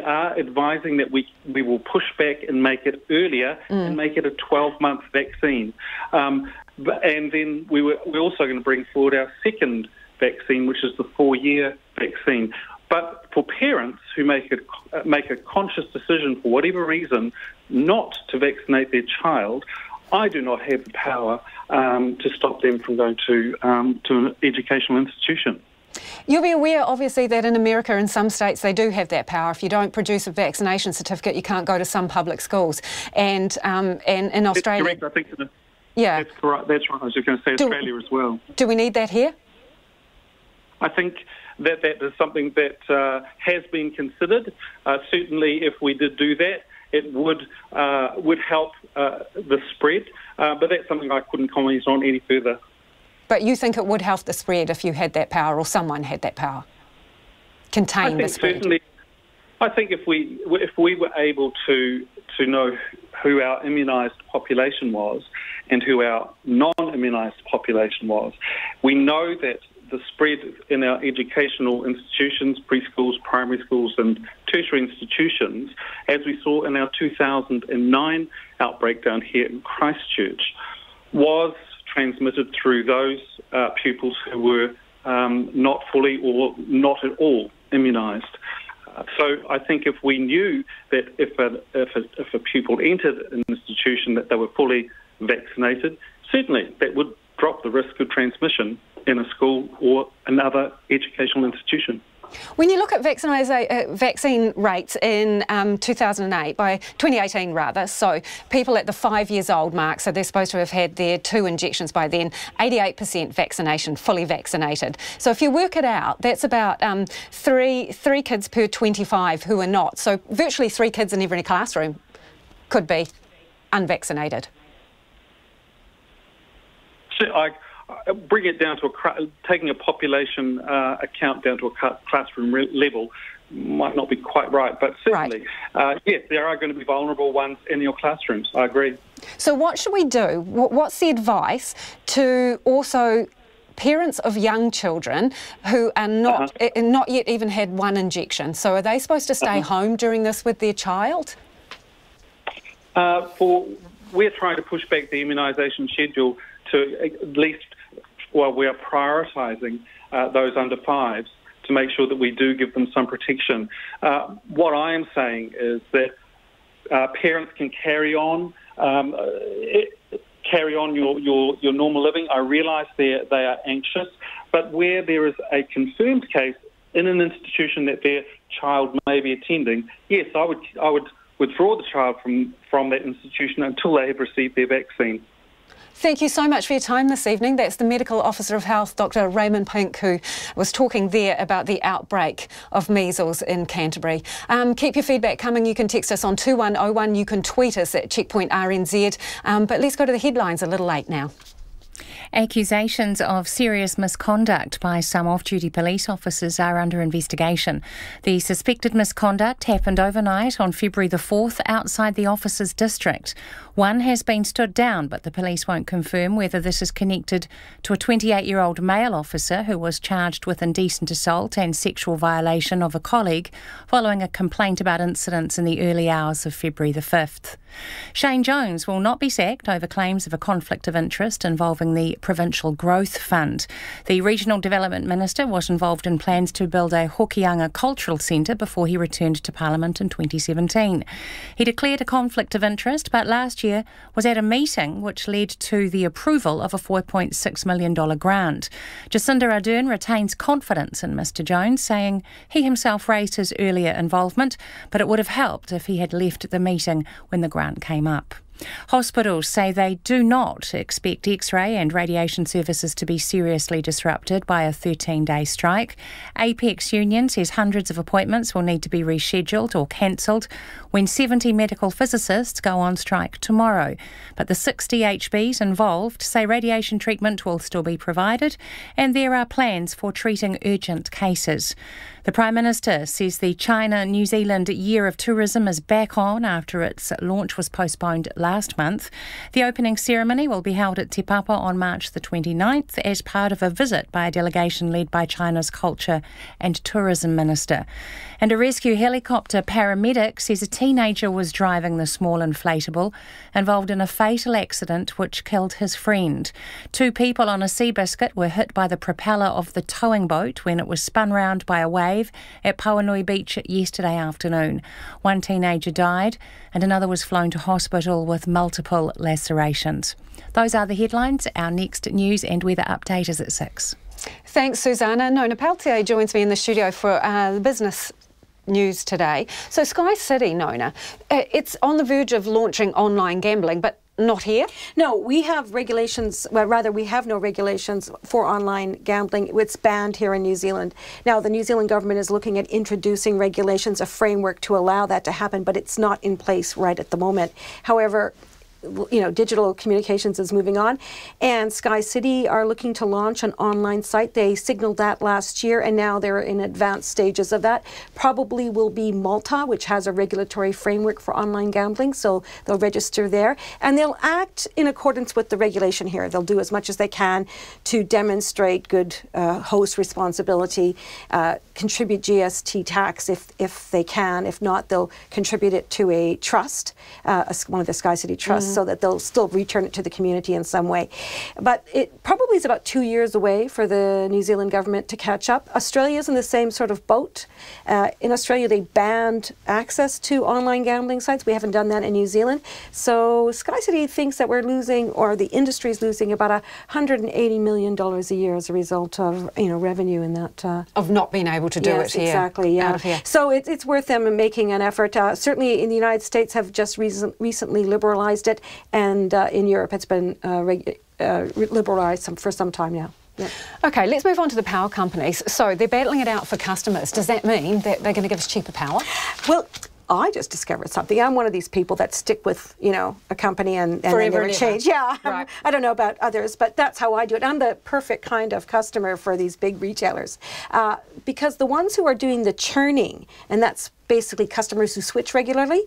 are advising that we will push back and make it earlier and make it a 12-month vaccine. And then we're also going to bring forward our second vaccine, which is the 4-year vaccine. But for parents who make a conscious decision for whatever reason not to vaccinate their child, I do not have the power to stop them from going to an educational institution. You'll be aware, obviously, that in America, in some states, they do have that power. If you don't produce a vaccination certificate, you can't go to some public schools. And in Australia... That's correct. I think yeah. That's correct. That's right. I was just going to say Australia as well. Do we need that here? I think that is something that has been considered. Certainly, if we did do that, it would help the spread. But that's something I couldn't comment on any further. But you think it would help the spread if you had that power, or someone had that power? Contain the spread? Certainly, I think if we were able to know who our immunised population was and who our non-immunised population was, we know that the spread in our educational institutions, preschools, primary schools and tertiary institutions, as we saw in our 2009 outbreak down here in Christchurch, was transmitted through those pupils who were not fully or not at all immunised. So I think if we knew that if a pupil entered an institution that they were fully vaccinated, certainly that would drop the risk of transmission in a school or another educational institution. When you look at vaccine rates in 2008, by 2018 rather, so people at the 5 years old mark, so they're supposed to have had their 2 injections by then, 88% vaccination, fully vaccinated. So if you work it out, that's about three kids per 25 who are not. So virtually 3 kids in every classroom could be unvaccinated. So I bring it down to taking a population account down to a classroom level might not be quite right, but certainly, yes, there are going to be vulnerable ones in your classrooms. I agree. So what should we do? What's the advice to also parents of young children who are not yet even had 1 injection? So are they supposed to stay home during this with their child? We're trying to push back the immunisation schedule to at least, well, we are prioritising those under 5s to make sure that we do give them some protection. What I am saying is that parents can carry on your normal living. I realise they are anxious, but where there is a confirmed case in an institution that their child may be attending, yes, I would withdraw the child from that institution until they have received their vaccine. Thank you so much for your time this evening. That's the Medical Officer of Health, Dr. Raymond Pink, who was talking there about the outbreak of measles in Canterbury. Keep your feedback coming. You can text us on 2101. You can tweet us at Checkpoint RNZ. But let's go to the headlines a little late now. Accusations of serious misconduct by some off-duty police officers are under investigation. The suspected misconduct happened overnight on February the 4th outside the officers' district. One has been stood down, but the police won't confirm whether this is connected to a 28-year-old male officer who was charged with indecent assault and sexual violation of a colleague following a complaint about incidents in the early hours of February the 5th. Shane Jones will not be sacked over claims of a conflict of interest involving the Provincial Growth Fund. The Regional Development Minister was involved in plans to build a Hokianga Cultural Centre before he returned to Parliament in 2017. He declared a conflict of interest, but last year was at a meeting which led to the approval of a $4.6 million grant. Jacinda Ardern retains confidence in Mr Jones, saying he himself raised his earlier involvement, but it would have helped if he had left the meeting when the grant came up. Hospitals say they do not expect X-ray and radiation services to be seriously disrupted by a 13-day strike. Apex Union says hundreds of appointments will need to be rescheduled or cancelled when 70 medical physicists go on strike tomorrow. But the 60 HBs involved say radiation treatment will still be provided and there are plans for treating urgent cases. The Prime Minister says the China-New Zealand Year of Tourism is back on after its launch was postponed last month. The opening ceremony will be held at Te Papa on March the 29th as part of a visit by a delegation led by China's Culture and Tourism Minister. And a rescue helicopter paramedic says a teenager was driving the small inflatable involved in a fatal accident which killed his friend. 2 people on a Seabiscuit were hit by the propeller of the towing boat when it was spun round by a wave at Pauanui Beach yesterday afternoon. 1 teenager died and another was flown to hospital with multiple lacerations. Those are the headlines. Our next news and weather update is at 6. Thanks, Susanna. Nona Peltier joins me in the studio for the business news today. So Sky City, Nona, it's on the verge of launching online gambling, but not here? No, we have regulations, well, rather we have no regulations for online gambling. It's banned here in New Zealand. Now, the New Zealand government is looking at introducing regulations, a framework to allow that to happen, but it's not in place right at the moment. However, you know, digital communications is moving on, and Sky City are looking to launch an online site. They signaled that last year, and now they're in advanced stages of that. Probably will be Malta, which has a regulatory framework for online gambling, so they'll register there, and they'll act in accordance with the regulation here. They'll do as much as they can to demonstrate good host responsibility, contribute GST tax if they can. If not, they'll contribute it to a trust, one of the Sky City trusts. so that they'll still return it to the community in some way. But it probably is about 2 years away for the New Zealand government to catch up. Australia's in the same sort of boat. In Australia, they banned access to online gambling sites. We haven't done that in New Zealand. So Sky City thinks that we're losing, or the industry's losing, about $180 million a year as a result of revenue in that. Of not being able to do it here. Exactly, yeah. Out of here. So it's worth them making an effort. Certainly in the United States have just recently liberalized it, and in Europe it's been liberalized for some time now. Yeah. Okay, let's move on to the power companies. So they're battling it out for customers. Does that mean that they're going to give us cheaper power? Well, I just discovered something. I'm one of these people that stick with, a company and they never change. Yeah, right. I don't know about others, but that's how I do it. I'm the perfect kind of customer for these big retailers because the ones who are doing the churning, and that's basically customers who switch regularly,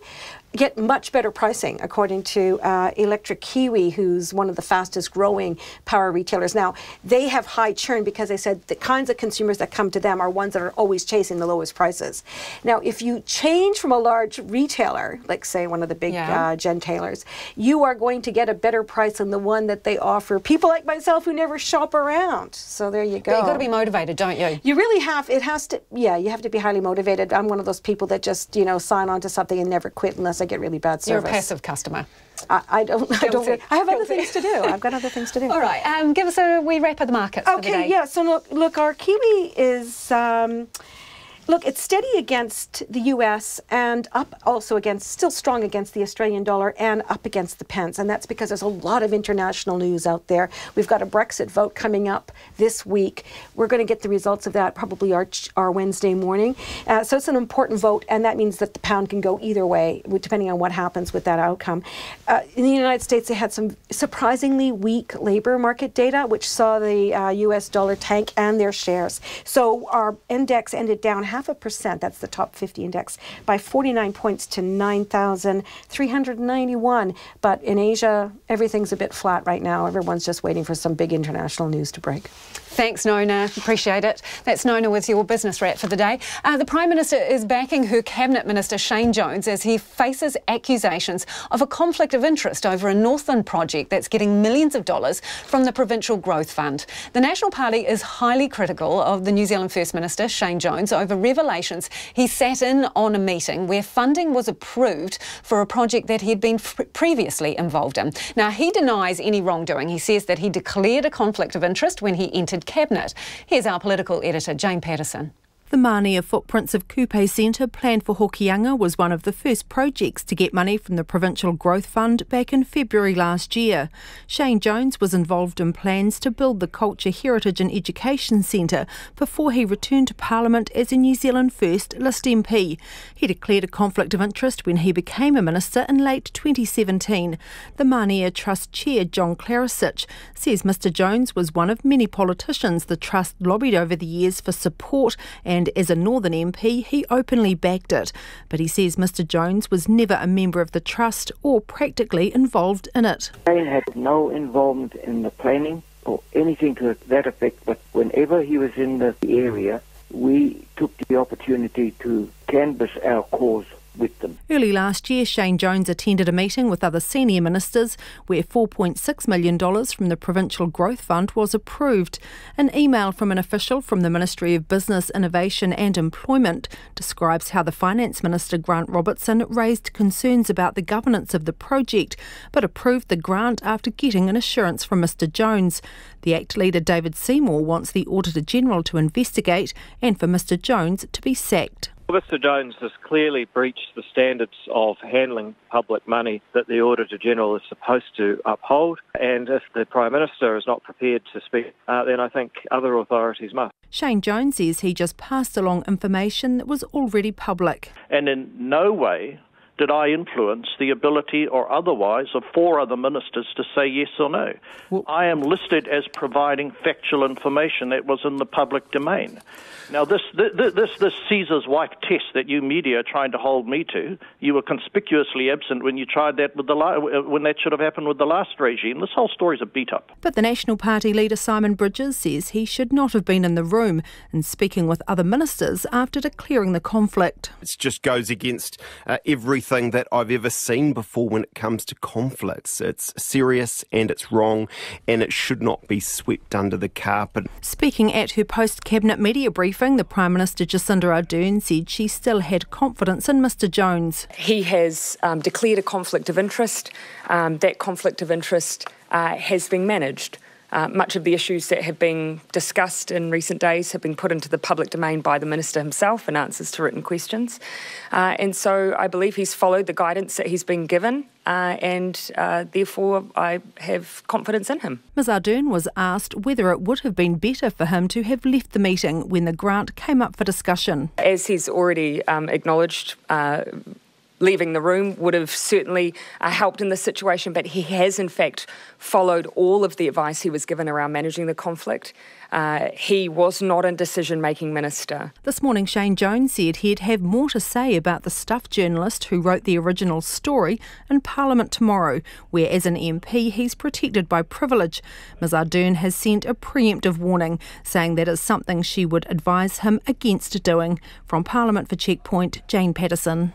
get much better pricing, according to Electric Kiwi, who's one of the fastest growing power retailers. Now, they have high churn because they said the kinds of consumers that come to them are ones that are always chasing the lowest prices. Now, if you change from a large retailer, like say one of the big gentailers, you are going to get a better price than the one that they offer people like myself who never shop around. So there you go. But you've got to be motivated, don't you? You really have. It has to, you have to be highly motivated. I'm one of those people that just, sign on to something and never quit unless I get really bad service. You're a passive customer. I have other things to do. I've got other things to do. All right. Give us a wee wrap of the markets for the day. Okay, yeah. So look, our Kiwi is... it's steady against the US and up also still strong against the Australian dollar and up against the pence. And that's because there's a lot of international news out there. We've got a Brexit vote coming up this week. We're going to get the results of that probably our Wednesday morning. So it's an important vote, and that means that the pound can go either way, depending on what happens with that outcome. In the United States, they had some surprisingly weak labor market data, which saw the US dollar tank and their shares. So our index ended down 0.5%, that's the top 50 index, by 49 points to 9,391. But in Asia, everything's a bit flat right now. Everyone's just waiting for some big international news to break. Thanks, Nona. Appreciate it. That's Nona with your business wrap for the day. The Prime Minister is backing her Cabinet Minister Shane Jones as he faces accusations of a conflict of interest over a Northland project that's getting millions of dollars from the Provincial Growth Fund. The National Party is highly critical of the New Zealand First Minister Shane Jones over revelations he sat in on a meeting where funding was approved for a project that he had been previously involved in. Now, he denies any wrongdoing. He says that he declared a conflict of interest when he entered Cabinet. Here's our political editor, Jane Patterson. The Mānia Footprints of Kupe Centre, planned for Hokianga, was one of the first projects to get money from the Provincial Growth Fund back in February last year. Shane Jones was involved in plans to build the Culture, Heritage and Education Centre before he returned to Parliament as a New Zealand First List MP. He declared a conflict of interest when he became a minister in late 2017. The Mānia Trust Chair, John Clarisic, says Mr Jones was one of many politicians the Trust lobbied over the years for support, and as a Northern MP, he openly backed it. But he says Mr Jones was never a member of the Trust or practically involved in it. Shane had no involvement in the planning or anything to that effect, but whenever he was in the area, we took the opportunity to canvass our cause with them. Early last year, Shane Jones attended a meeting with other senior ministers where $4.6 million from the Provincial Growth Fund was approved. An email from an official from the Ministry of Business, Innovation and Employment describes how the Finance Minister, Grant Robertson, raised concerns about the governance of the project, but approved the grant after getting an assurance from Mr Jones. The ACT leader, David Seymour, wants the Auditor-General to investigate and for Mr Jones to be sacked. Mr Jones has clearly breached the standards of handling public money that the Auditor-General is supposed to uphold, and if the Prime Minister is not prepared to speak, then I think other authorities must. Shane Jones says he just passed along information that was already public. And in no way did I influence the ability or otherwise of 4 other ministers to say yes or no. Well, I am listed as providing factual information that was in the public domain. Now, this Caesar's wife test that you media are trying to hold me to, you were conspicuously absent when you tried that when that should have happened with the last regime. This whole story's a beat-up. But the National Party leader Simon Bridges says he should not have been in the room and speaking with other ministers after declaring the conflict. It just goes against every everything that I've ever seen before when it comes to conflicts. It's serious and it's wrong, and it should not be swept under the carpet. Speaking at her post-cabinet media briefing, the Prime Minister Jacinda Ardern said she still had confidence in Mr Jones. He has declared a conflict of interest. That conflict of interest has been managed. Much of the issues that have been discussed in recent days have been put into the public domain by the Minister himself in answers to written questions. And so I believe he's followed the guidance that he's been given, and therefore I have confidence in him. Ms Ardern was asked whether it would have been better for him to have left the meeting when the grant came up for discussion. As he's already acknowledged, leaving the room would have certainly helped in this situation, but he has in fact followed all of the advice he was given around managing the conflict. He was not a decision-making minister. This morning, Shane Jones said he'd have more to say about the Stuff journalist who wrote the original story in Parliament tomorrow, where as an MP he's protected by privilege. Ms Ardern has sent a preemptive warning, saying that is something she would advise him against doing. From Parliament for Checkpoint, Jane Patterson.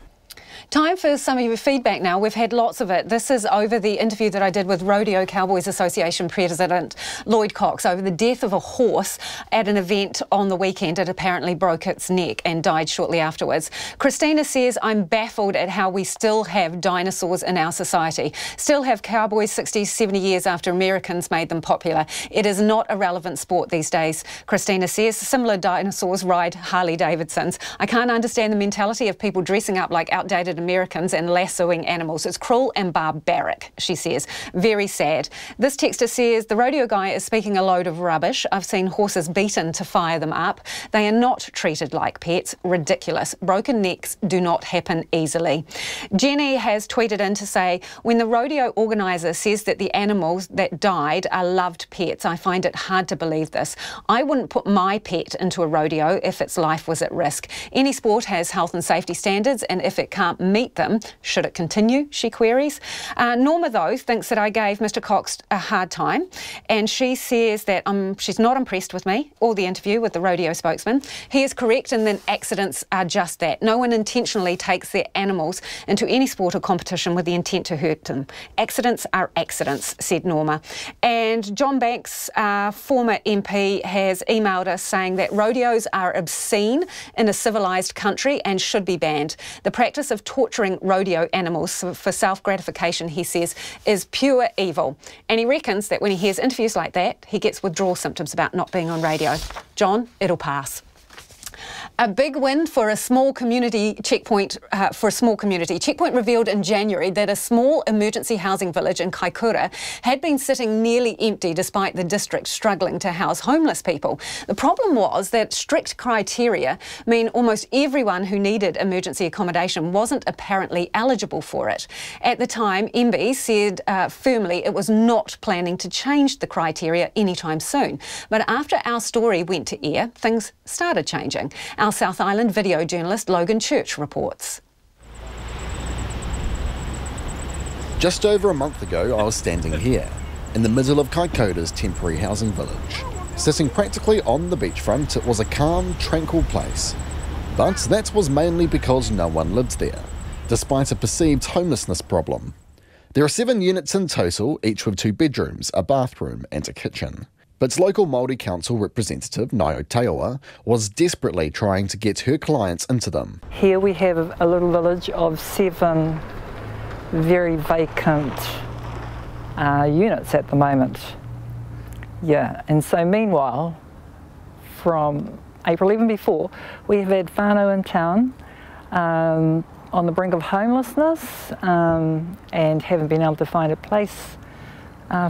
Time for some of your feedback now. We've had lots of it. This is over the interview that I did with Rodeo Cowboys Association President Lloyd Cox over the death of a horse at an event on the weekend. It apparently broke its neck and died shortly afterwards. Christina says, I'm baffled at how we still have dinosaurs in our society. Still have cowboys 60, 70 years after Americans made them popular. It is not a relevant sport these days. Christina says, similar dinosaurs ride Harley Davidsons. I can't understand the mentality of people dressing up like outdated Americans and lassoing animals. It's cruel and barbaric, she says. Very sad. This texter says, the rodeo guy is speaking a load of rubbish. I've seen horses beaten to fire them up. They are not treated like pets. Ridiculous. Broken necks do not happen easily. Jenny has tweeted in to say, when the rodeo organiser says that the animals that died are loved pets, I find it hard to believe this. I wouldn't put my pet into a rodeo if its life was at risk. Any sport has health and safety standards, and if it can't meet them, should it continue, she queries. Norma, though, thinks that I gave Mr Cox a hard time, and she says that she's not impressed with me or the interview with the rodeo spokesman. He is correct in that accidents are just that. No one intentionally takes their animals into any sport or competition with the intent to hurt them. Accidents are accidents, said Norma. And John Banks, former MP, has emailed us saying that rodeos are obscene in a civilised country and should be banned. The practice of torturing rodeo animals for self-gratification, he says, is pure evil. And he reckons that when he hears interviews like that, he gets withdrawal symptoms about not being on radio. John, it'll pass. A big win for a small community Checkpoint, Checkpoint revealed in January that a small emergency housing village in Kaikoura had been sitting nearly empty despite the district struggling to house homeless people. The problem was that strict criteria mean almost everyone who needed emergency accommodation wasn't apparently eligible for it. At the time, MB said firmly it was not planning to change the criteria anytime soon. But after our story went to air, things started changing. Our South Island video journalist Logan Church reports. Just over a month ago, I was standing here, in the middle of Kaikoura's temporary housing village. Sitting practically on the beachfront, it was a calm, tranquil place. But that was mainly because no one lived there, despite a perceived homelessness problem. There are 7 units in total, each with 2 bedrooms, a bathroom and a kitchen. But local Māori Council representative Ngaio Taoa was desperately trying to get her clients into them. Here we have a little village of 7 very vacant units at the moment. Yeah, and so meanwhile, from April, even before, we have had whānau in town on the brink of homelessness and haven't been able to find a place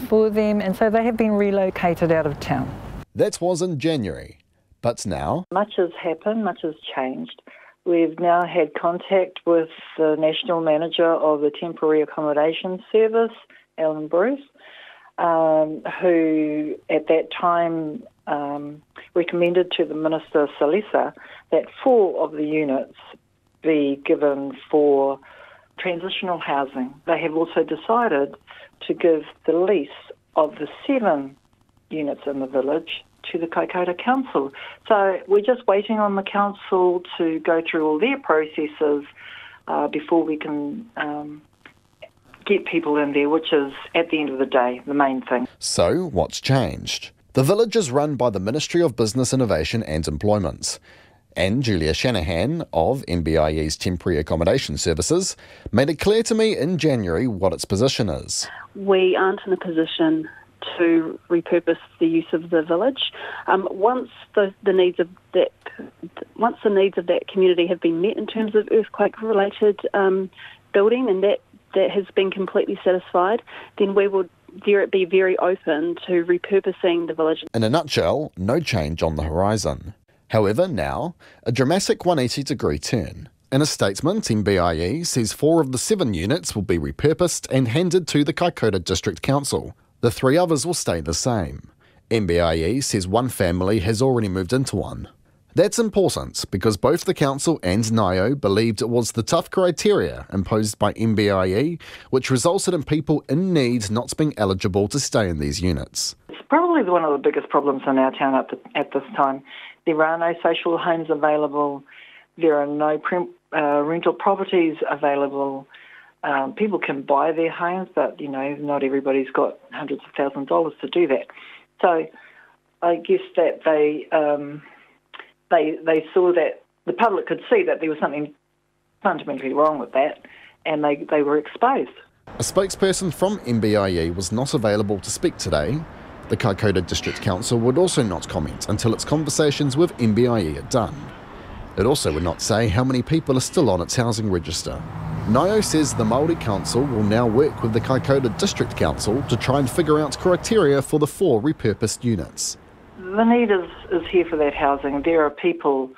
for them, and so they have been relocated out of town. That was in January, but now much has happened, much has changed. We've now had contact with the National Manager of the Temporary Accommodation Service, Alan Bruce, who at that time recommended to the Minister Salisa that 4 of the units be given for transitional housing. They have also decided to give the lease of the 7 units in the village to the Kaikoura Council. So we're just waiting on the council to go through all their processes before we can get people in there, which is, at the end of the day, the main thing. So, what's changed? The village is run by the Ministry of Business Innovation and Employment. And Julia Shanahan of MBIE's Temporary Accommodation Services made it clear to me in January what its position is. We aren't in a position to repurpose the use of the village. Once the needs of that community have been met in terms of earthquake-related building, and that has been completely satisfied, then we will be very open to repurposing the village. In a nutshell, no change on the horizon. However, now, a dramatic 180-degree turn. In a statement, MBIE says 4 of the 7 units will be repurposed and handed to the Kaikoura District Council. The 3 others will stay the same. MBIE says 1 family has already moved into one. That's important because both the council and NIO believed it was the tough criteria imposed by MBIE which resulted in people in need not being eligible to stay in these units. It's probably one of the biggest problems in our town at this time. There are no social homes available. There are no rental properties available. People can buy their homes, but, not everybody's got hundreds of thousands of dollars to do that. So I guess that they saw that the public could see that there was something fundamentally wrong with that, and they were exposed. A spokesperson from MBIE was not available to speak today. The Kaikoura District Council would also not comment until its conversations with MBIE are done. It also would not say how many people are still on its housing register. NIO says the Māori Council will now work with the Kaikoura District Council to try and figure out criteria for the 4 repurposed units. The need is here for that housing. There are people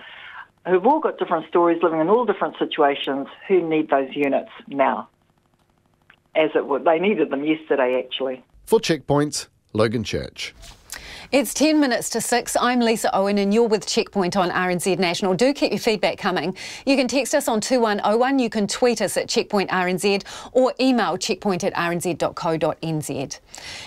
who've all got different stories, living in all different situations, who need those units now. As it would, they needed them yesterday, actually. For Checkpoint, Logan Church. It's 10 minutes to 6. I'm Lisa Owen and you're with Checkpoint on RNZ National. Do keep your feedback coming. You can text us on 2101, you can tweet us at Checkpoint RNZ or email checkpoint@rnz.co.nz.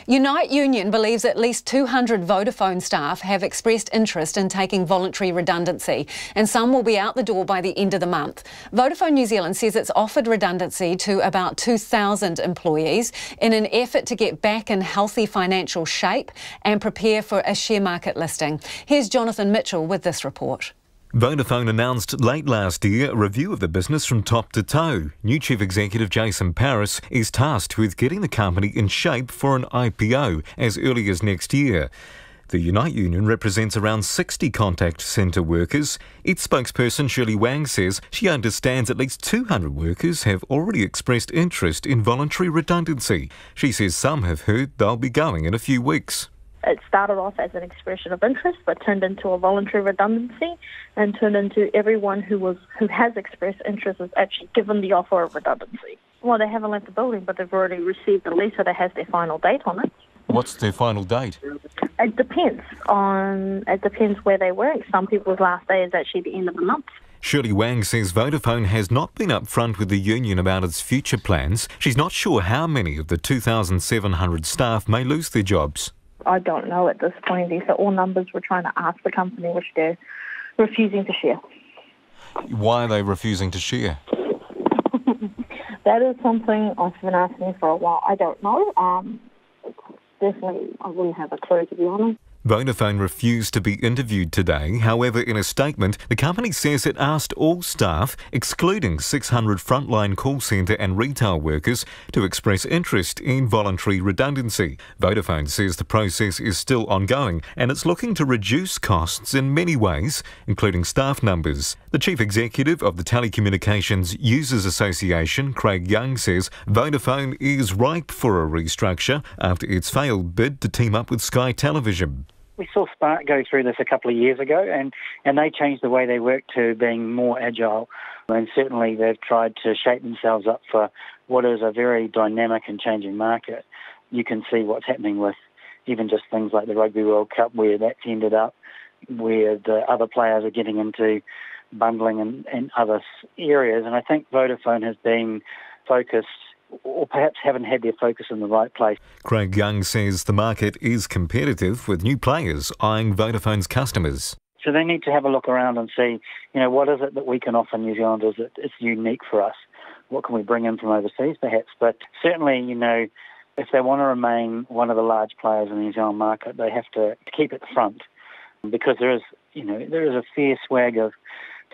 Unite Union believes at least 200 Vodafone staff have expressed interest in taking voluntary redundancy, and some will be out the door by the end of the month. Vodafone New Zealand says it's offered redundancy to about 2,000 employees in an effort to get back in healthy financial shape and prepare for a share market listing. Here's Jonathan Mitchell with this report. Vodafone announced late last year a review of the business from top to toe. New Chief Executive Jason Paris is tasked with getting the company in shape for an IPO as early as next year. The Unite Union represents around 60 contact centre workers. Its spokesperson Shirley Wang says she understands at least 200 workers have already expressed interest in voluntary redundancy. She says some have heard they'll be going in a few weeks. It started off as an expression of interest, but turned into a voluntary redundancy, and turned into everyone who has expressed interest is actually given the offer of redundancy. Well, they haven't left the building, but they've already received a letter that has their final date on it. What's their final date? It depends where they work. Some people's last day is actually the end of the month. Shirley Wang says Vodafone has not been upfront with the union about its future plans. She's not sure how many of the 2,700 staff may lose their jobs. I don't know at this point. These are all numbers we're trying to ask the company, which they're refusing to share. Why are they refusing to share? That is something I've been asking for a while. I don't know. Definitely, I wouldn't have a clue, to be honest. Vodafone refused to be interviewed today. However, in a statement, the company says it asked all staff, excluding 600 frontline call centre and retail workers, to express interest in voluntary redundancy. Vodafone says the process is still ongoing and it's looking to reduce costs in many ways, including staff numbers. The Chief Executive of the Telecommunications Users Association, Craig Young, says Vodafone is ripe for a restructure after its failed bid to team up with Sky Television. We saw Spark go through this a couple of years ago, and they changed the way they work to being more agile. And certainly they've tried to shape themselves up for what is a very dynamic and changing market. You can see what's happening with even just things like the Rugby World Cup, where that's ended up, where the other players are getting into bundling and other areas. And I think Vodafone has been focused, or perhaps haven't had their focus in the right place. Craig Young says the market is competitive, with new players eyeing Vodafone's customers. So they need to have a look around and see, what is it that we can offer New Zealanders that is unique for us. what can we bring in from overseas perhaps. But certainly, you know, if they want to remain one of the large players in the New Zealand market, they have to keep at the front, because there is a fair swag of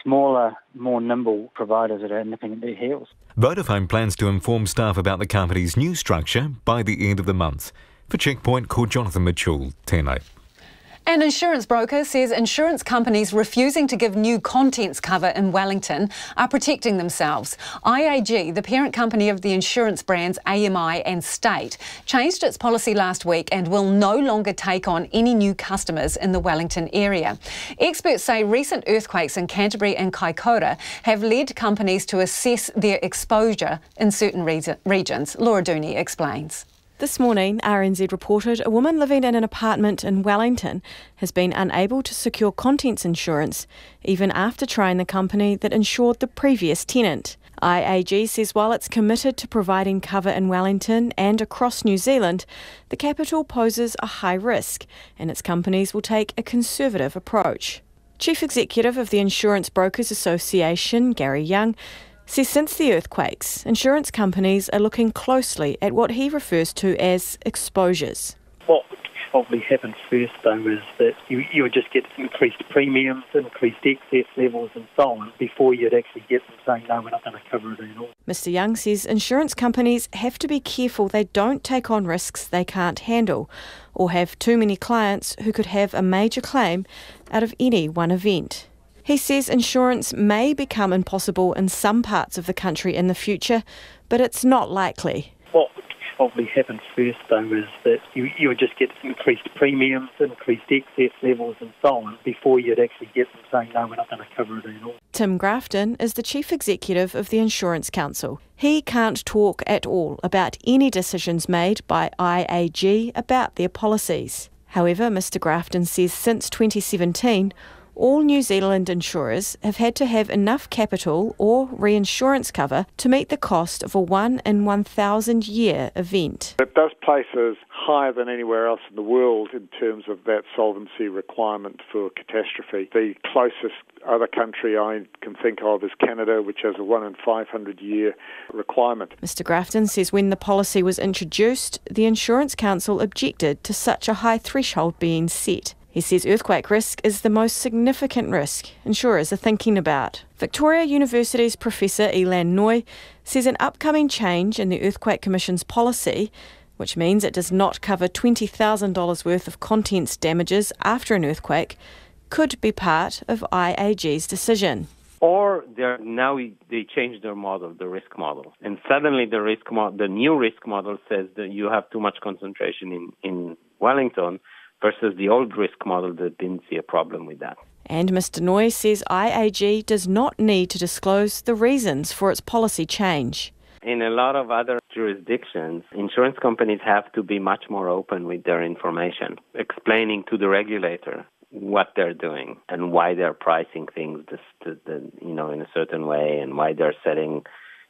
smaller, more nimble providers that are nipping at their heels. Vodafone plans to inform staff about the company's new structure by the end of the month. For Checkpoint, called Jonathan Mitchell, Tēnei. An insurance broker says insurance companies refusing to give new contents cover in Wellington are protecting themselves. IAG, the parent company of the insurance brands AMI and State, changed its policy last week and will no longer take on any new customers in the Wellington area. Experts say recent earthquakes in Canterbury and Kaikoura have led companies to assess their exposure in certain regions. Laura Dooney explains. This morning, RNZ reported a woman living in an apartment in Wellington has been unable to secure contents insurance even after trying the company that insured the previous tenant. IAG says while it's committed to providing cover in Wellington and across New Zealand, the capital poses a high risk and its companies will take a conservative approach. Chief Executive of the Insurance Brokers Association, Gary Young, says since the earthquakes, insurance companies are looking closely at what he refers to as exposures. What would probably happen first, though, is that you would just get increased premiums, increased excess levels and so on, before you'd actually get them saying, no, we're not going to cover it at all. Mr Young says insurance companies have to be careful they don't take on risks they can't handle or have too many clients who could have a major claim out of any one event. He says insurance may become impossible in some parts of the country in the future, but it's not likely. What would probably happen first, though, is that you would just get increased premiums, increased excess levels and so on, before you'd actually get them saying, no, we're not going to cover it at all. Tim Grafton is the Chief Executive of the Insurance Council. He can't talk at all about any decisions made by IAG about their policies. However, Mr Grafton says since 2017, all New Zealand insurers have had to have enough capital or reinsurance cover to meet the cost of a 1 in 1,000 year event. It does place us higher than anywhere else in the world in terms of that solvency requirement for catastrophe. The closest other country I can think of is Canada, which has a 1 in 500 year requirement. Mr Grafton says when the policy was introduced, the Insurance Council objected to such a high threshold being set. He says earthquake risk is the most significant risk insurers are thinking about. Victoria University's Professor Elan Noy says an upcoming change in the Earthquake Commission's policy, which means it does not cover $20,000 worth of contents damages after an earthquake, could be part of IAG's decision. Or they change their model, the risk model, and suddenly the new risk model says that you have too much concentration in Wellington, versus the old risk model that didn't see a problem with that. And Mr Noy says IAG does not need to disclose the reasons for its policy change. In a lot of other jurisdictions, insurance companies have to be much more open with their information, explaining to the regulator what they're doing and why they're pricing things in a certain way and why they're setting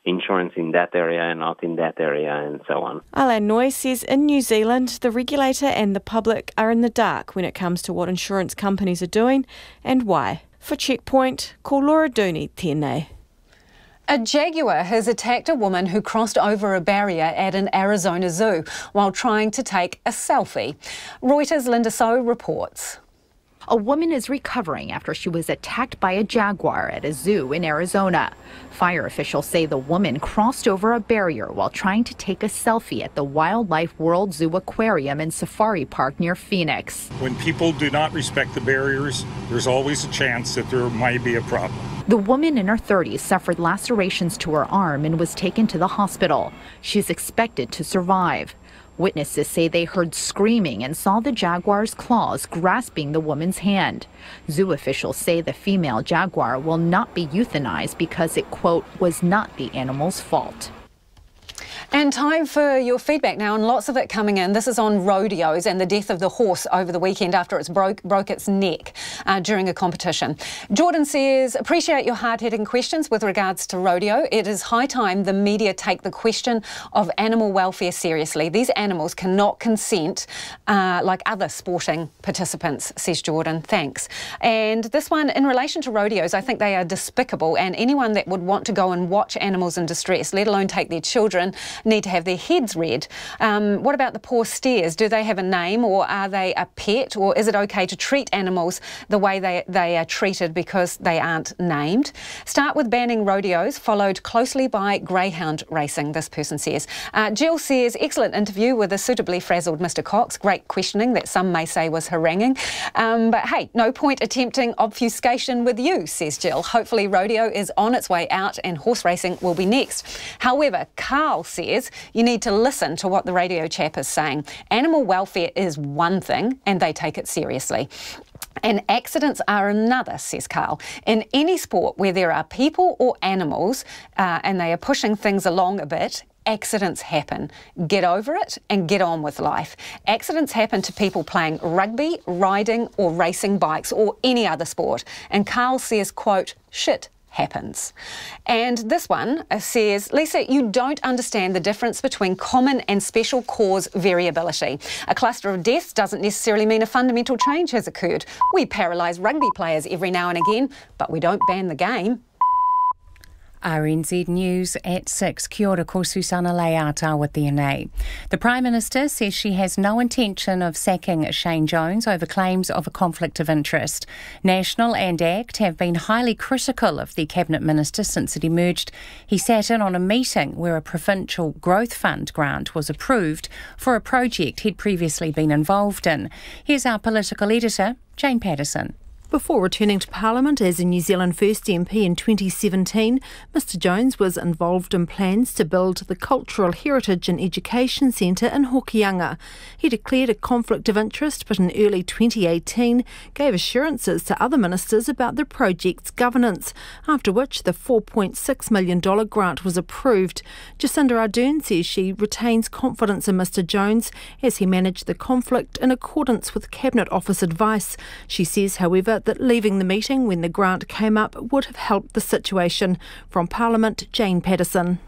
insurance in that area and not in that area and so on. Alan Noy says in New Zealand, the regulator and the public are in the dark when it comes to what insurance companies are doing and why. For Checkpoint, call Laura Dooney, Tēnei. A jaguar has attacked a woman who crossed over a barrier at an Arizona zoo while trying to take a selfie. Reuters' Linda So reports. A woman is recovering after she was attacked by a jaguar at a zoo in Arizona. Fire officials say the woman crossed over a barrier while trying to take a selfie at the Wildlife World Zoo Aquarium and Safari Park near Phoenix. When people do not respect the barriers, there's always a chance that there might be a problem. The woman in her 30s suffered lacerations to her arm and was taken to the hospital. She's expected to survive. Witnesses say they heard screaming and saw the jaguar's claws grasping the woman's hand. Zoo officials say the female jaguar will not be euthanized because it, quote, was not the animal's fault. And time for your feedback now, and lots of it coming in. This is on rodeos and the death of the horse over the weekend after it broke its neck during a competition. Jordan says, appreciate your hard-hitting questions with regards to rodeo. It is high time the media take the question of animal welfare seriously. These animals cannot consent like other sporting participants, says Jordan. Thanks. And this one, in relation to rodeos, I think they are despicable, and anyone that would want to go and watch animals in distress, let alone take their children, need to have their heads read. What about the poor steers? Do they have a name, or are they a pet, or is it okay to treat animals the way they are treated because they aren't named? Start with banning rodeos, followed closely by greyhound racing, this person says. Jill says, excellent interview with a suitably frazzled Mr. Cox. Great questioning that some may say was haranguing. But hey, no point attempting obfuscation with you, says Jill. Hopefully rodeo is on its way out and horse racing will be next. However, Carl says you need to listen to what the radio chap is saying. Animal welfare is one thing and they take it seriously. And accidents are another, says Carl. In any sport where there are people or animals and they are pushing things along a bit, accidents happen. Get over it and get on with life. Accidents happen to people playing rugby, riding or racing bikes or any other sport. And Carl says, quote, shit happens. And this one says, Lisa, you don't understand the difference between common and special cause variability. A cluster of deaths doesn't necessarily mean a fundamental change has occurred. We paralyse rugby players every now and again, but we don't ban the game. RNZ News at 6. Kia ora, ko Susana Leata with the NA. The Prime Minister says she has no intention of sacking Shane Jones over claims of a conflict of interest. National and ACT have been highly critical of the Cabinet Minister since it emerged he sat in on a meeting where a Provincial Growth Fund grant was approved for a project he'd previously been involved in. Here's our political editor, Jane Patterson. Before returning to Parliament as a New Zealand First MP in 2017, Mr Jones was involved in plans to build the Cultural Heritage and Education Centre in Hokianga. He declared a conflict of interest, but in early 2018 gave assurances to other ministers about the project's governance, after which the $4.6 million grant was approved. Jacinda Ardern says she retains confidence in Mr Jones as he managed the conflict in accordance with Cabinet Office advice. She says, however, that leaving the meeting when the grant came up would have helped the situation. From Parliament, Jane Patterson.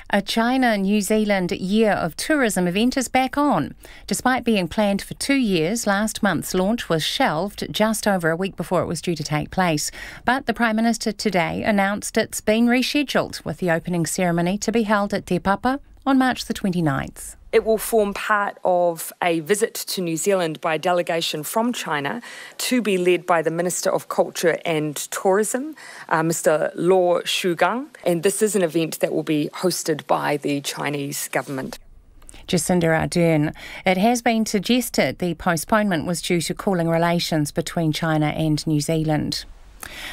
A China-New Zealand Year of Tourism event is back on. Despite being planned for 2 years, last month's launch was shelved just over a week before it was due to take place. But the Prime Minister today announced it's been rescheduled, with the opening ceremony to be held at Te Papa on March the 29th. It will form part of a visit to New Zealand by a delegation from China to be led by the Minister of Culture and Tourism, Mr. Luo Shugang. And this is an event that will be hosted by the Chinese government. Jacinda Ardern. It has been suggested the postponement was due to cooling relations between China and New Zealand.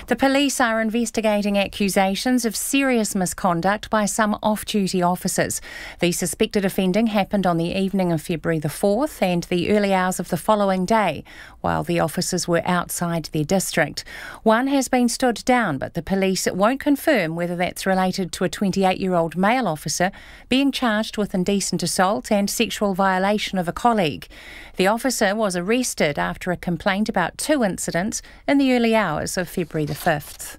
The police are investigating accusations of serious misconduct by some off-duty officers. The suspected offending happened on the evening of February the 4th and the early hours of the following day, while the officers were outside their district. One has been stood down, but the police won't confirm whether that's related to a 28-year-old male officer being charged with indecent assault and sexual violation of a colleague. The officer was arrested after a complaint about 2 incidents in the early hours of February the 5th.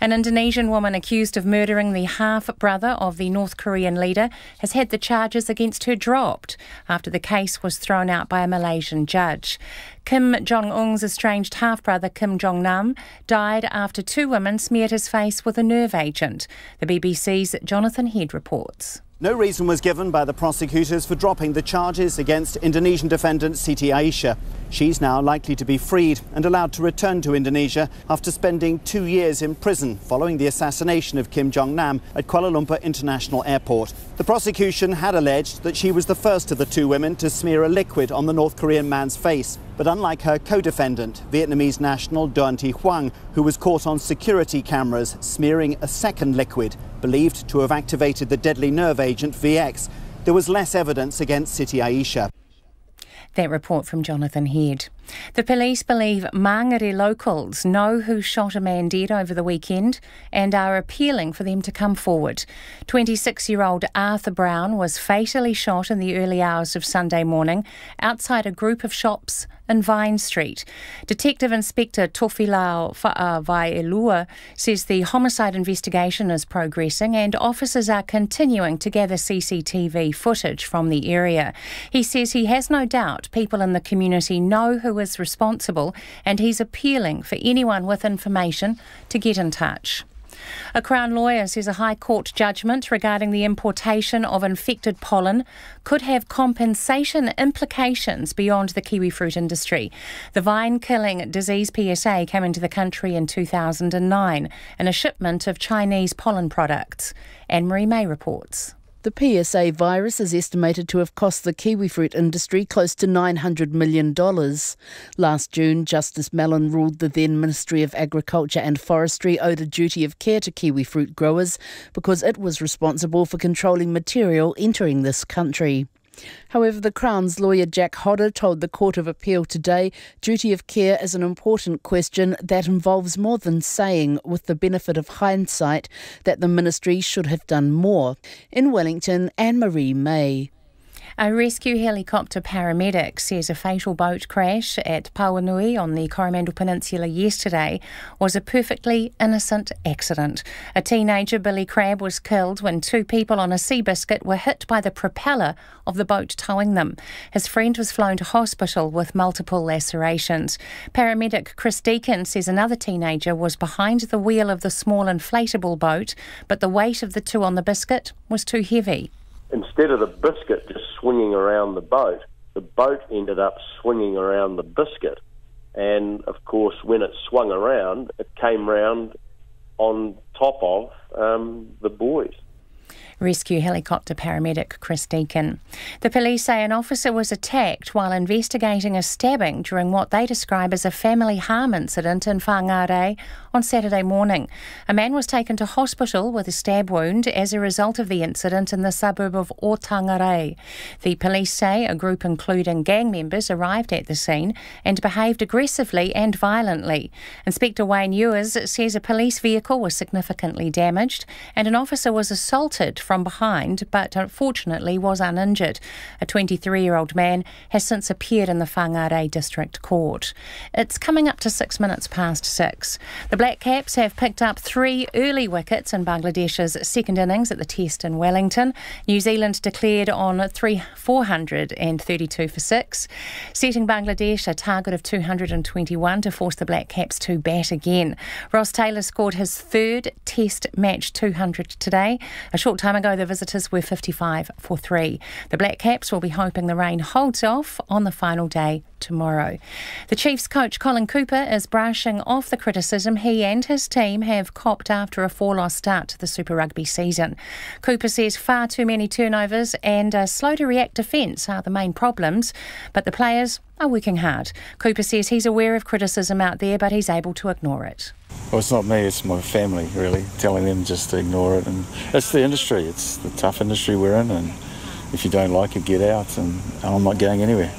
An Indonesian woman accused of murdering the half-brother of the North Korean leader has had the charges against her dropped after the case was thrown out by a Malaysian judge. Kim Jong-un's estranged half-brother Kim Jong-nam died after 2 women smeared his face with a nerve agent. The BBC's Jonathan Head reports. No reason was given by the prosecutors for dropping the charges against Indonesian defendant Siti Aisyah. She's now likely to be freed and allowed to return to Indonesia after spending 2 years in prison following the assassination of Kim Jong-nam at Kuala Lumpur International Airport. The prosecution had alleged that she was the first of the 2 women to smear a liquid on the North Korean man's face. But unlike her co-defendant, Vietnamese national Doan Thi Huang, who was caught on security cameras smearing a second liquid, believed to have activated the deadly nerve agent VX, there was less evidence against Siti Aisyah. That report from Jonathan Head. The police believe Mangere locals know who shot a man dead over the weekend and are appealing for them to come forward. 26-year-old Arthur Brown was fatally shot in the early hours of Sunday morning outside a group of shops in Vine Street. Detective Inspector Tofilao Vaielua says the homicide investigation is progressing and officers are continuing to gather CCTV footage from the area. He says he has no doubt people in the community know who is responsible and he's appealing for anyone with information to get in touch. A Crown lawyer says a High Court judgment regarding the importation of infected pollen could have compensation implications beyond the kiwifruit industry. The vine-killing disease PSA came into the country in 2009 in a shipment of Chinese pollen products. Anne-Marie May reports. The PSA virus is estimated to have cost the kiwifruit industry close to $900 million. Last June, Justice Mellon ruled the then Ministry of Agriculture and Forestry owed a duty of care to kiwifruit growers because it was responsible for controlling material entering this country. However, the Crown's lawyer Jack Hodder told the Court of Appeal today duty of care is an important question that involves more than saying, with the benefit of hindsight, that the ministry should have done more. In Wellington, Anne-Marie May. A rescue helicopter paramedic says a fatal boat crash at Pauanui on the Coromandel Peninsula yesterday was a perfectly innocent accident. A teenager, Billy Crabb, was killed when two people on a Seabiscuit were hit by the propeller of the boat towing them. His friend was flown to hospital with multiple lacerations. Paramedic Chris Deacon says another teenager was behind the wheel of the small inflatable boat, but the weight of the two on the biscuit was too heavy. Instead of the biscuit just swinging around the boat ended up swinging around the biscuit. And, of course, when it swung around, it came round on top of the boys. Rescue helicopter paramedic Chris Deacon. The police say an officer was attacked while investigating a stabbing during what they describe as a family harm incident in Whangarei on Saturday morning. A man was taken to hospital with a stab wound as a result of the incident in the suburb of Otangarei. The police say a group including gang members arrived at the scene and behaved aggressively and violently. Inspector Wayne Ewers says a police vehicle was significantly damaged and an officer was assaulted from behind, but unfortunately was uninjured. A 23-year-old man has since appeared in the Whangarei District Court. It's coming up to 6 minutes past 6. The Black Caps have picked up 3 early wickets in Bangladesh's second innings at the Test in Wellington. New Zealand declared on 432 for 6, setting Bangladesh a target of 221 to force the Black Caps to bat again. Ross Taylor scored his third Test match 200 today. A short time ago, the visitors were 55 for 3. The Black Caps will be hoping the rain holds off on the final day tomorrow. The Chiefs coach Colin Cooper is brushing off the criticism he and his team have copped after a 4-loss start to the Super Rugby season. Cooper says far too many turnovers and a slow-to-react defence are the main problems, but the players are working hard. Cooper says he's aware of criticism out there, but he's able to ignore it. Well, it's not me, it's my family, really, telling them just to ignore it. And it's the industry, it's the tough industry we're in, and if you don't like it, get out, and I'm not going anywhere.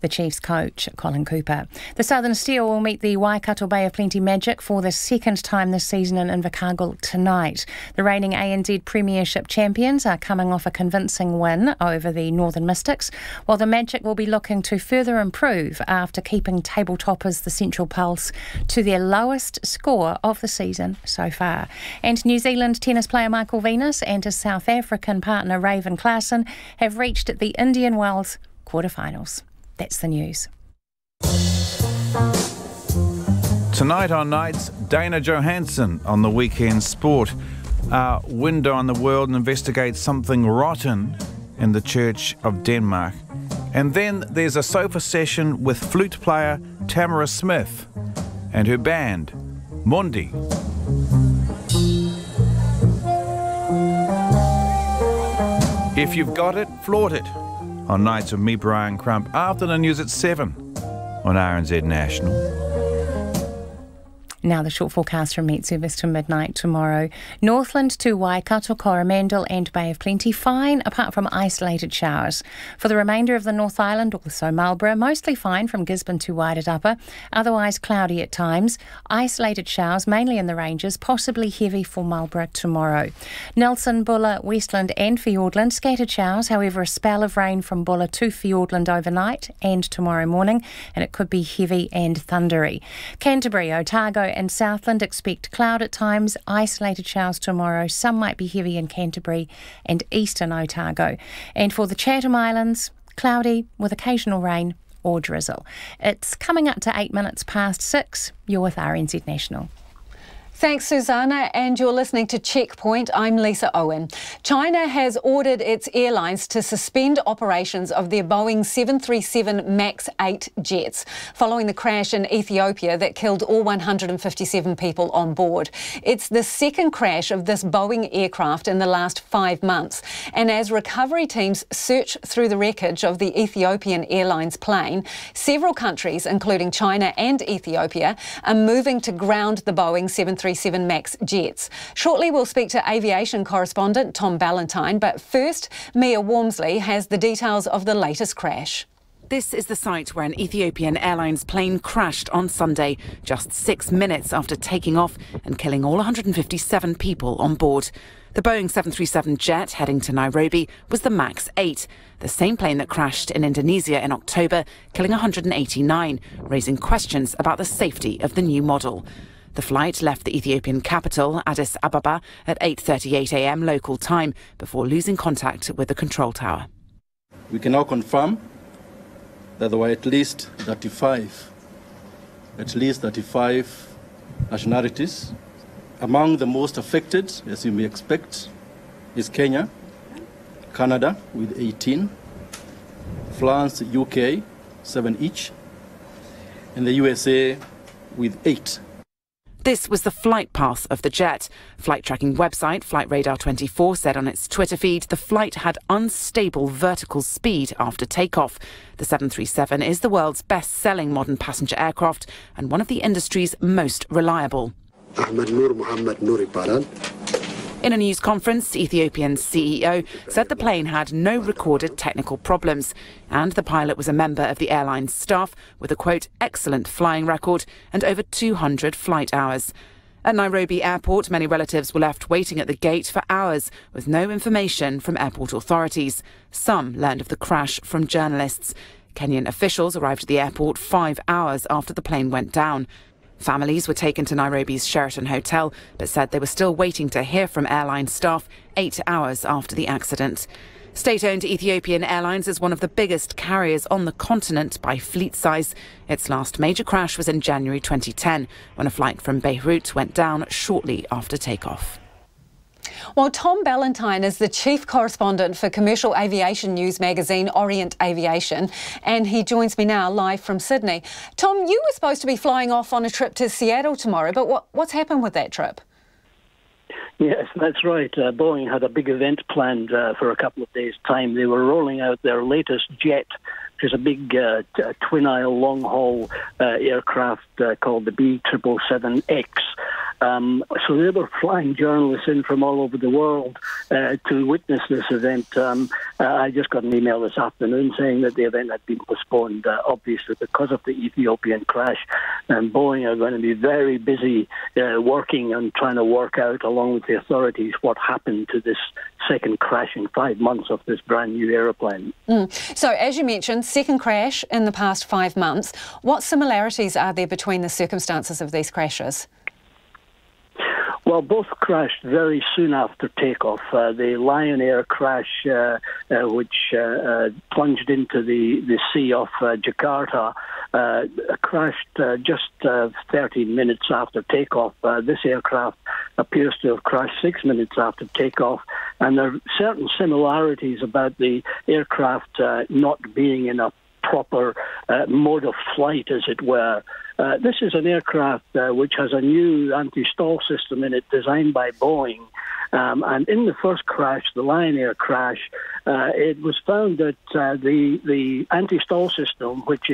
The Chiefs coach, Colin Cooper. The Southern Steel will meet the Waikato Bay of Plenty Magic for the second time this season in Invercargill tonight. The reigning ANZ Premiership champions are coming off a convincing win over the Northern Mystics, while the Magic will be looking to further improve after keeping table toppers the Central Pulse to their lowest score of the season so far. And New Zealand tennis player Michael Venus and his South African partner Raven Klaasen have reached the Indian Wells quarterfinals. That's the news. Tonight on Nights, Dana Johansson on the Weekend Sport. Our window on the world investigates something rotten in the Church of Denmark. And then there's a sofa session with flute player Tamara Smith and her band, Mundi. If you've got it, flaunt it. On Nights with me, Brian Crump, after the news at 7 on RNZ National. Now the short forecast from Met Service to midnight tomorrow. Northland to Waikato, Coromandel and Bay of Plenty fine apart from isolated showers. For the remainder of the North Island, also Marlborough, mostly fine from Gisborne to Wairarapa, otherwise cloudy at times. Isolated showers mainly in the ranges, possibly heavy for Marlborough tomorrow. Nelson, Buller, Westland and Fiordland, scattered showers, however a spell of rain from Buller to Fiordland overnight and tomorrow morning, and it could be heavy and thundery. Canterbury, Otago and Southland expect cloud at times, isolated showers tomorrow. Some might be heavy in Canterbury and eastern Otago. And for the Chatham Islands, cloudy with occasional rain or drizzle. It's coming up to 8 minutes past 6. You're with RNZ National. Thanks, Susanna, and you're listening to Checkpoint. I'm Lisa Owen. China has ordered its airlines to suspend operations of their Boeing 737 MAX 8 jets following the crash in Ethiopia that killed all 157 people on board. It's the second crash of this Boeing aircraft in the last 5 months, and as recovery teams search through the wreckage of the Ethiopian Airlines plane, several countries, including China and Ethiopia, are moving to ground the Boeing 737 MAX jets. Shortly we'll speak to aviation correspondent Tom Ballantyne, but first Mia Walmsley has the details of the latest crash. This is the site where an Ethiopian Airlines plane crashed on Sunday, just 6 minutes after taking off and killing all 157 people on board. The Boeing 737 jet heading to Nairobi was the MAX 8, the same plane that crashed in Indonesia in October, killing 189, raising questions about the safety of the new model. The flight left the Ethiopian capital, Addis Ababa, at 8:38 a.m. local time before losing contact with the control tower. We can now confirm that there were at least 35 nationalities. Among the most affected, as you may expect, is Kenya, Canada with 18, France, UK, 7 each, and the USA with 8. This was the flight path of the jet. Flight tracking website Flight Radar 24 said on its Twitter feed the flight had unstable vertical speed after takeoff. The 737 is the world's best-selling modern passenger aircraft and one of the industry's most reliable. In a news conference, Ethiopian's CEO said the plane had no recorded technical problems, and the pilot was a member of the airline's staff with a, quote, excellent flying record and over 200 flight hours. At Nairobi Airport, many relatives were left waiting at the gate for hours with no information from airport authorities. Some learned of the crash from journalists. Kenyan officials arrived at the airport 5 hours after the plane went down. Families were taken to Nairobi's Sheraton Hotel, but said they were still waiting to hear from airline staff 8 hours after the accident. State-owned Ethiopian Airlines is one of the biggest carriers on the continent by fleet size. Its last major crash was in January 2010, when a flight from Beirut went down shortly after takeoff. Well, Tom Ballantyne is the chief correspondent for commercial aviation news magazine Orient Aviation, and he joins me now live from Sydney. Tom, you were supposed to be flying off on a trip to Seattle tomorrow, but what's happened with that trip? Yes, that's right. Boeing had a big event planned for a couple of days' time. They were rolling out their latest jet, which is a big twin-aisle long-haul aircraft called the B777X. So they were flying journalists in from all over the world to witness this event. I just got an email this afternoon saying that the event had been postponed, obviously because of the Ethiopian crash. And Boeing are going to be very busy working and trying to work out, along with the authorities, what happened to this second crash in 5 months of this brand new aeroplane. So, as you mentioned, second crash in the past 5 months. What similarities are there between the circumstances of these crashes? Well, both crashed very soon after takeoff. The Lion Air crash, which plunged into the sea off Jakarta, crashed just 13 minutes after takeoff. This aircraft appears to have crashed 6 minutes after takeoff, and there are certain similarities about the aircraft not being in a proper mode of flight, as it were. This is an aircraft which has a new anti-stall system in it designed by Boeing. And in the first crash, the Lion Air crash, it was found that the anti-stall system, which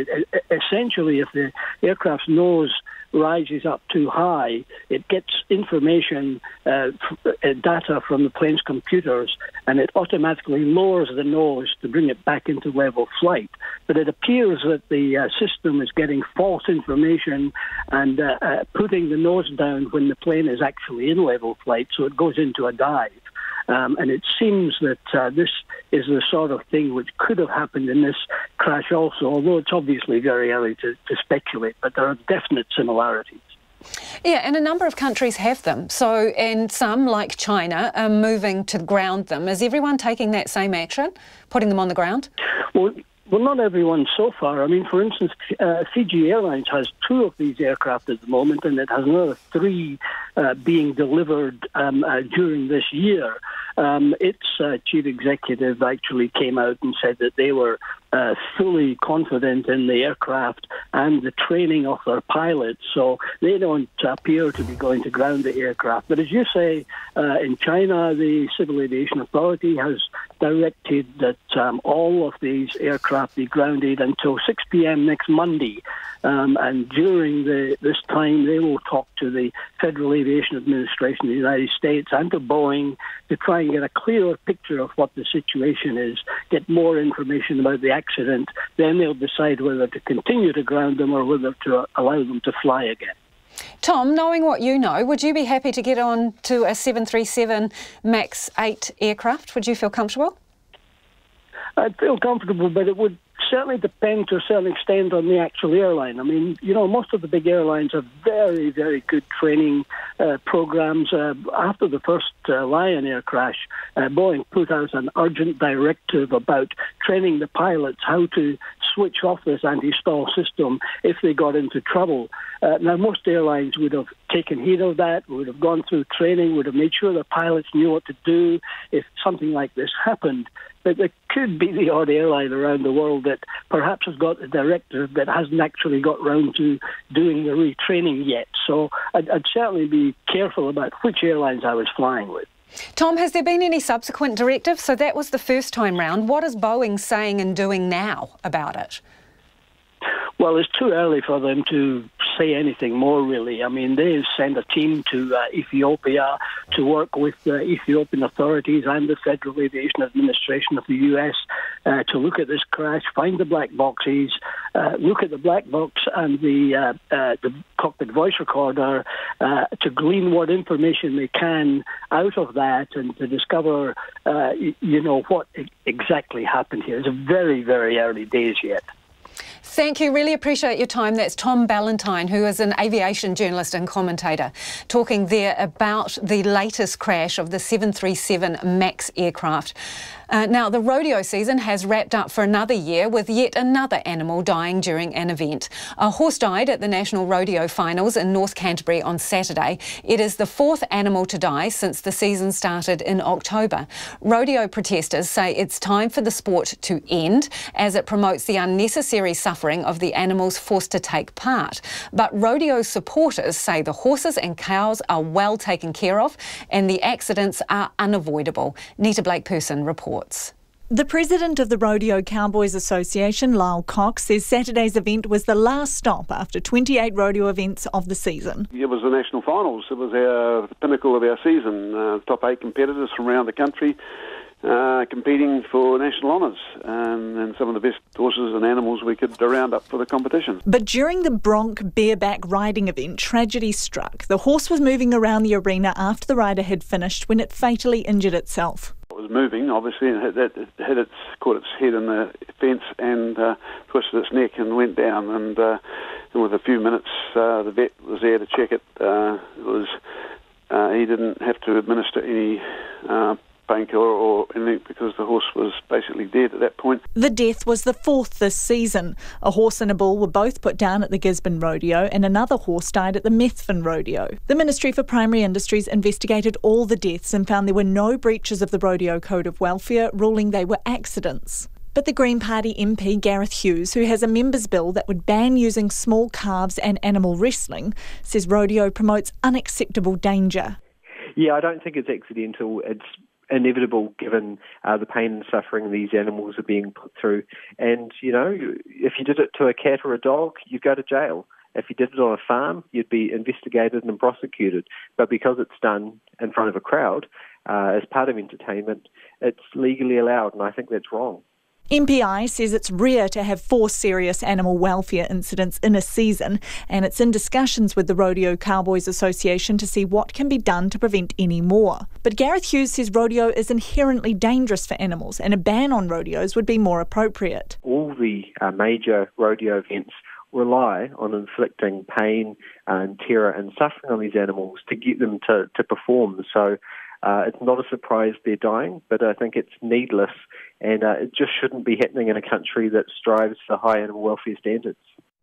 essentially if the aircraft's nose rises up too high, it gets information, data from the plane's computers, and it automatically lowers the nose to bring it back into level flight. But it appears that the system is getting false information and putting the nose down when the plane is actually in level flight, so it goes into a dive. And it seems that this is the sort of thing which could have happened in this crash also, although it's obviously very early to speculate, but there are definite similarities. Yeah, and a number of countries have them. So, and some, like China, are moving to ground them. Is everyone taking that same action, putting them on the ground? Well, not everyone so far. I mean, for instance, Fiji Airlines has 2 of these aircraft at the moment, and it has another 3 being delivered during this year. Its chief executive actually came out and said that they were fully confident in the aircraft and the training of their pilots, so they don't appear to be going to ground the aircraft. But as you say, in China, the Civil Aviation Authority has directed that all of these aircraft be grounded until 6 p.m. next Monday. And during this time, they will talk to the Federal Aviation Administration of the United States and to Boeing to try and get a clearer picture of what the situation is, get more information about the accident. Then they'll decide whether to continue to ground them or whether to allow them to fly again. Tom, knowing what you know, would you be happy to get on to a 737 MAX 8 aircraft? Would you feel comfortable? I'd feel comfortable, but it would certainly depend to a certain extent on the actual airline. I mean, you know, most of the big airlines have very, very good training programs. After the first Lion Air crash, Boeing put out an urgent directive about training the pilots how to switch off this anti-stall system if they got into trouble. Now, most airlines would have taken heed of that, would have gone through training, would have made sure the pilots knew what to do if something like this happened. But there could be the odd airline around the world that perhaps has got the directive but hasn't actually got round to doing the retraining yet. So I'd certainly be careful about which airlines I was flying with. Tom, has there been any subsequent directive? So that was the first time round. What is Boeing saying and doing now about it? Well, it's too early for them to say anything more, really. I mean, they've sent a team to Ethiopia to work with the Ethiopian authorities and the Federal Aviation Administration of the US to look at this crash, find the black boxes, look at the black box and the cockpit voice recorder to glean what information they can out of that and to discover, what exactly happened here. It's very, very early days yet. Thank you. Really appreciate your time. That's Tom Ballantyne, who is an aviation journalist and commentator, talking there about the latest crash of the 737 MAX aircraft. Now, the rodeo season has wrapped up for another year with yet another animal dying during an event. A horse died at the National Rodeo Finals in North Canterbury on Saturday. It is the 4th animal to die since the season started in October. Rodeo protesters say it's time for the sport to end as it promotes the unnecessary suffering of the animals forced to take part. But rodeo supporters say the horses and cows are well taken care of and the accidents are unavoidable. Nita Blake-Person reports. The president of the Rodeo Cowboys Association, Lyle Cox, says Saturday's event was the last stop after 28 rodeo events of the season. It was the national finals. It was the pinnacle of our season. Top 8 competitors from around the country competing for national honours and some of the best horses and animals we could round up for the competition. But during the bronc bareback riding event, tragedy struck. The horse was moving around the arena after the rider had finished when it fatally injured itself. It was moving, obviously, and caught its head in the fence and twisted its neck and went down. And with a few minutes, the vet was there to check it. He didn't have to administer any painkiller or anything because the horse was basically dead at that point. The death was the 4th this season. A horse and a bull were both put down at the Gisborne Rodeo and another horse died at the Methven Rodeo. The Ministry for Primary Industries investigated all the deaths and found there were no breaches of the Rodeo Code of Welfare, ruling they were accidents. But the Green Party MP Gareth Hughes, who has a members' bill that would ban using small calves and animal wrestling, says rodeo promotes unacceptable danger. Yeah, I don't think it's accidental. It's inevitable given the pain and suffering these animals are being put through. And, if you did it to a cat or a dog, you'd go to jail. If you did it on a farm, you'd be investigated and prosecuted. But because it's done in front of a crowd, as part of entertainment, it's legally allowed, and I think that's wrong. MPI says it's rare to have 4 serious animal welfare incidents in a season, and it's in discussions with the Rodeo Cowboys Association to see what can be done to prevent any more. But Gareth Hughes says rodeo is inherently dangerous for animals, and a ban on rodeos would be more appropriate. All the major rodeo events rely on inflicting pain and terror and suffering on these animals to get them to perform. So it's not a surprise they're dying, but I think it's needless, and it just shouldn't be happening in a country that strives for high animal welfare standards.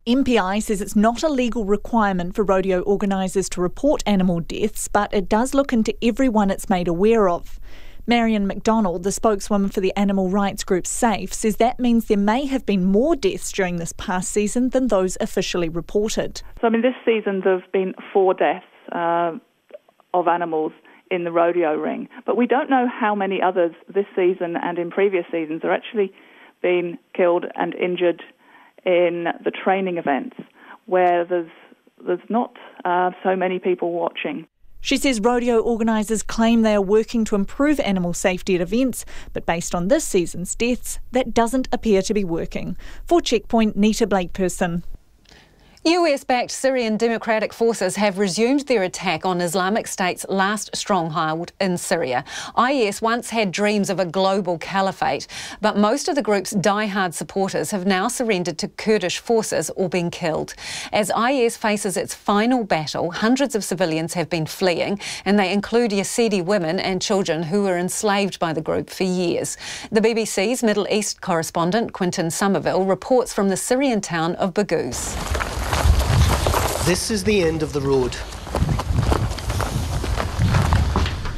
MPI says it's not a legal requirement for rodeo organisers to report animal deaths, but it does look into everyone it's made aware of. Marion McDonald, the spokeswoman for the animal rights group SAFE, says that means there may have been more deaths during this past season than those officially reported. So, this season there's been 4 deaths of animals in the rodeo ring, but we don't know how many others this season and in previous seasons are actually being killed and injured in the training events where there's not so many people watching. She says rodeo organisers claim they are working to improve animal safety at events, but based on this season's deaths, that doesn't appear to be working. For Checkpoint, Nita Blakeperson. US-backed Syrian Democratic Forces have resumed their attack on Islamic State's last stronghold in Syria. IS once had dreams of a global caliphate, but most of the group's die-hard supporters have now surrendered to Kurdish forces or been killed. As IS faces its final battle, hundreds of civilians have been fleeing, and they include Yazidi women and children who were enslaved by the group for years. The BBC's Middle East correspondent, Quinton Somerville, reports from the Syrian town of Baghouz. This is the end of the road.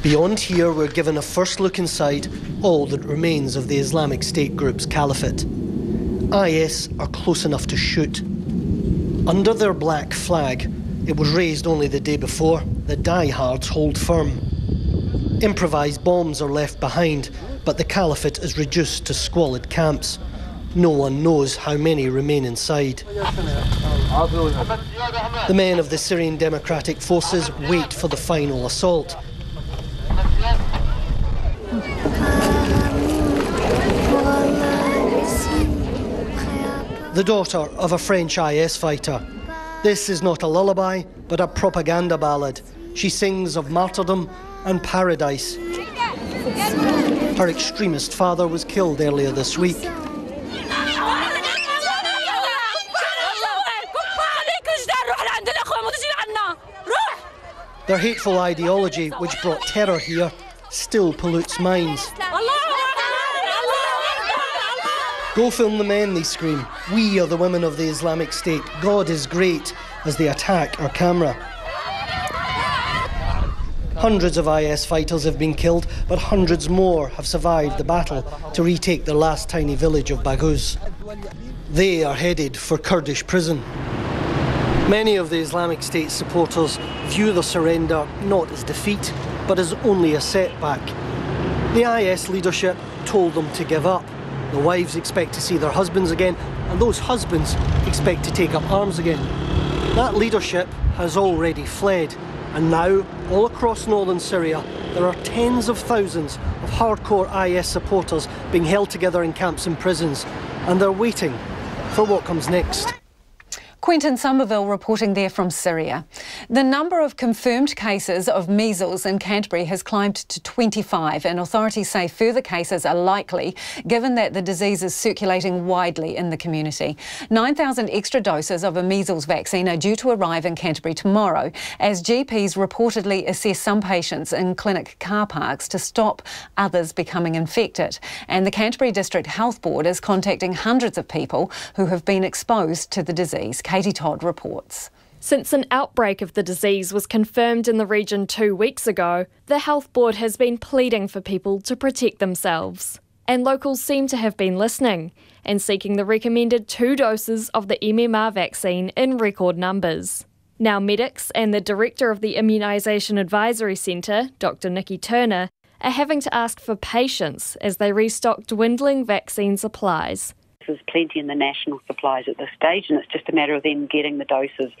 Beyond here, we're given a first look inside all that remains of the Islamic State group's caliphate. IS are close enough to shoot. Under their black flag, it was raised only the day before, the diehards hold firm. Improvised bombs are left behind, but the caliphate is reduced to squalid camps. No one knows how many remain inside. The men of the Syrian Democratic Forces wait for the final assault. The daughter of a French IS fighter. This is not a lullaby, but a propaganda ballad. She sings of martyrdom and paradise. Her extremist father was killed earlier this week. Their hateful ideology, which brought terror here, still pollutes minds. Go film the men, they scream. We are the women of the Islamic State. God is great, as they attack our camera. Hundreds of IS fighters have been killed, but hundreds more have survived the battle to retake their last tiny village of Baghouz. They are headed for Kurdish prison. Many of the Islamic State supporters view the surrender not as defeat, but as only a setback. The IS leadership told them to give up. The wives expect to see their husbands again, and those husbands expect to take up arms again. That leadership has already fled, and now, all across northern Syria, there are tens of thousands of hardcore IS supporters being held together in camps and prisons, and they're waiting for what comes next. Quinton Somerville reporting there from Syria. The number of confirmed cases of measles in Canterbury has climbed to 25, and authorities say further cases are likely given that the disease is circulating widely in the community. 9,000 extra doses of a measles vaccine are due to arrive in Canterbury tomorrow, as GPs reportedly assess some patients in clinic car parks to stop others becoming infected. And the Canterbury District Health Board is contacting hundreds of people who have been exposed to the disease. Katie Todd reports. Since an outbreak of the disease was confirmed in the region 2 weeks ago, the Health Board has been pleading for people to protect themselves. And locals seem to have been listening and seeking the recommended 2 doses of the MMR vaccine in record numbers. Now medics and the Director of the Immunisation Advisory Centre, Dr Nikki Turner, are having to ask for patience as they restock dwindling vaccine supplies. there's plenty in the national supplies at this stage, and it's just a matter of them getting the doses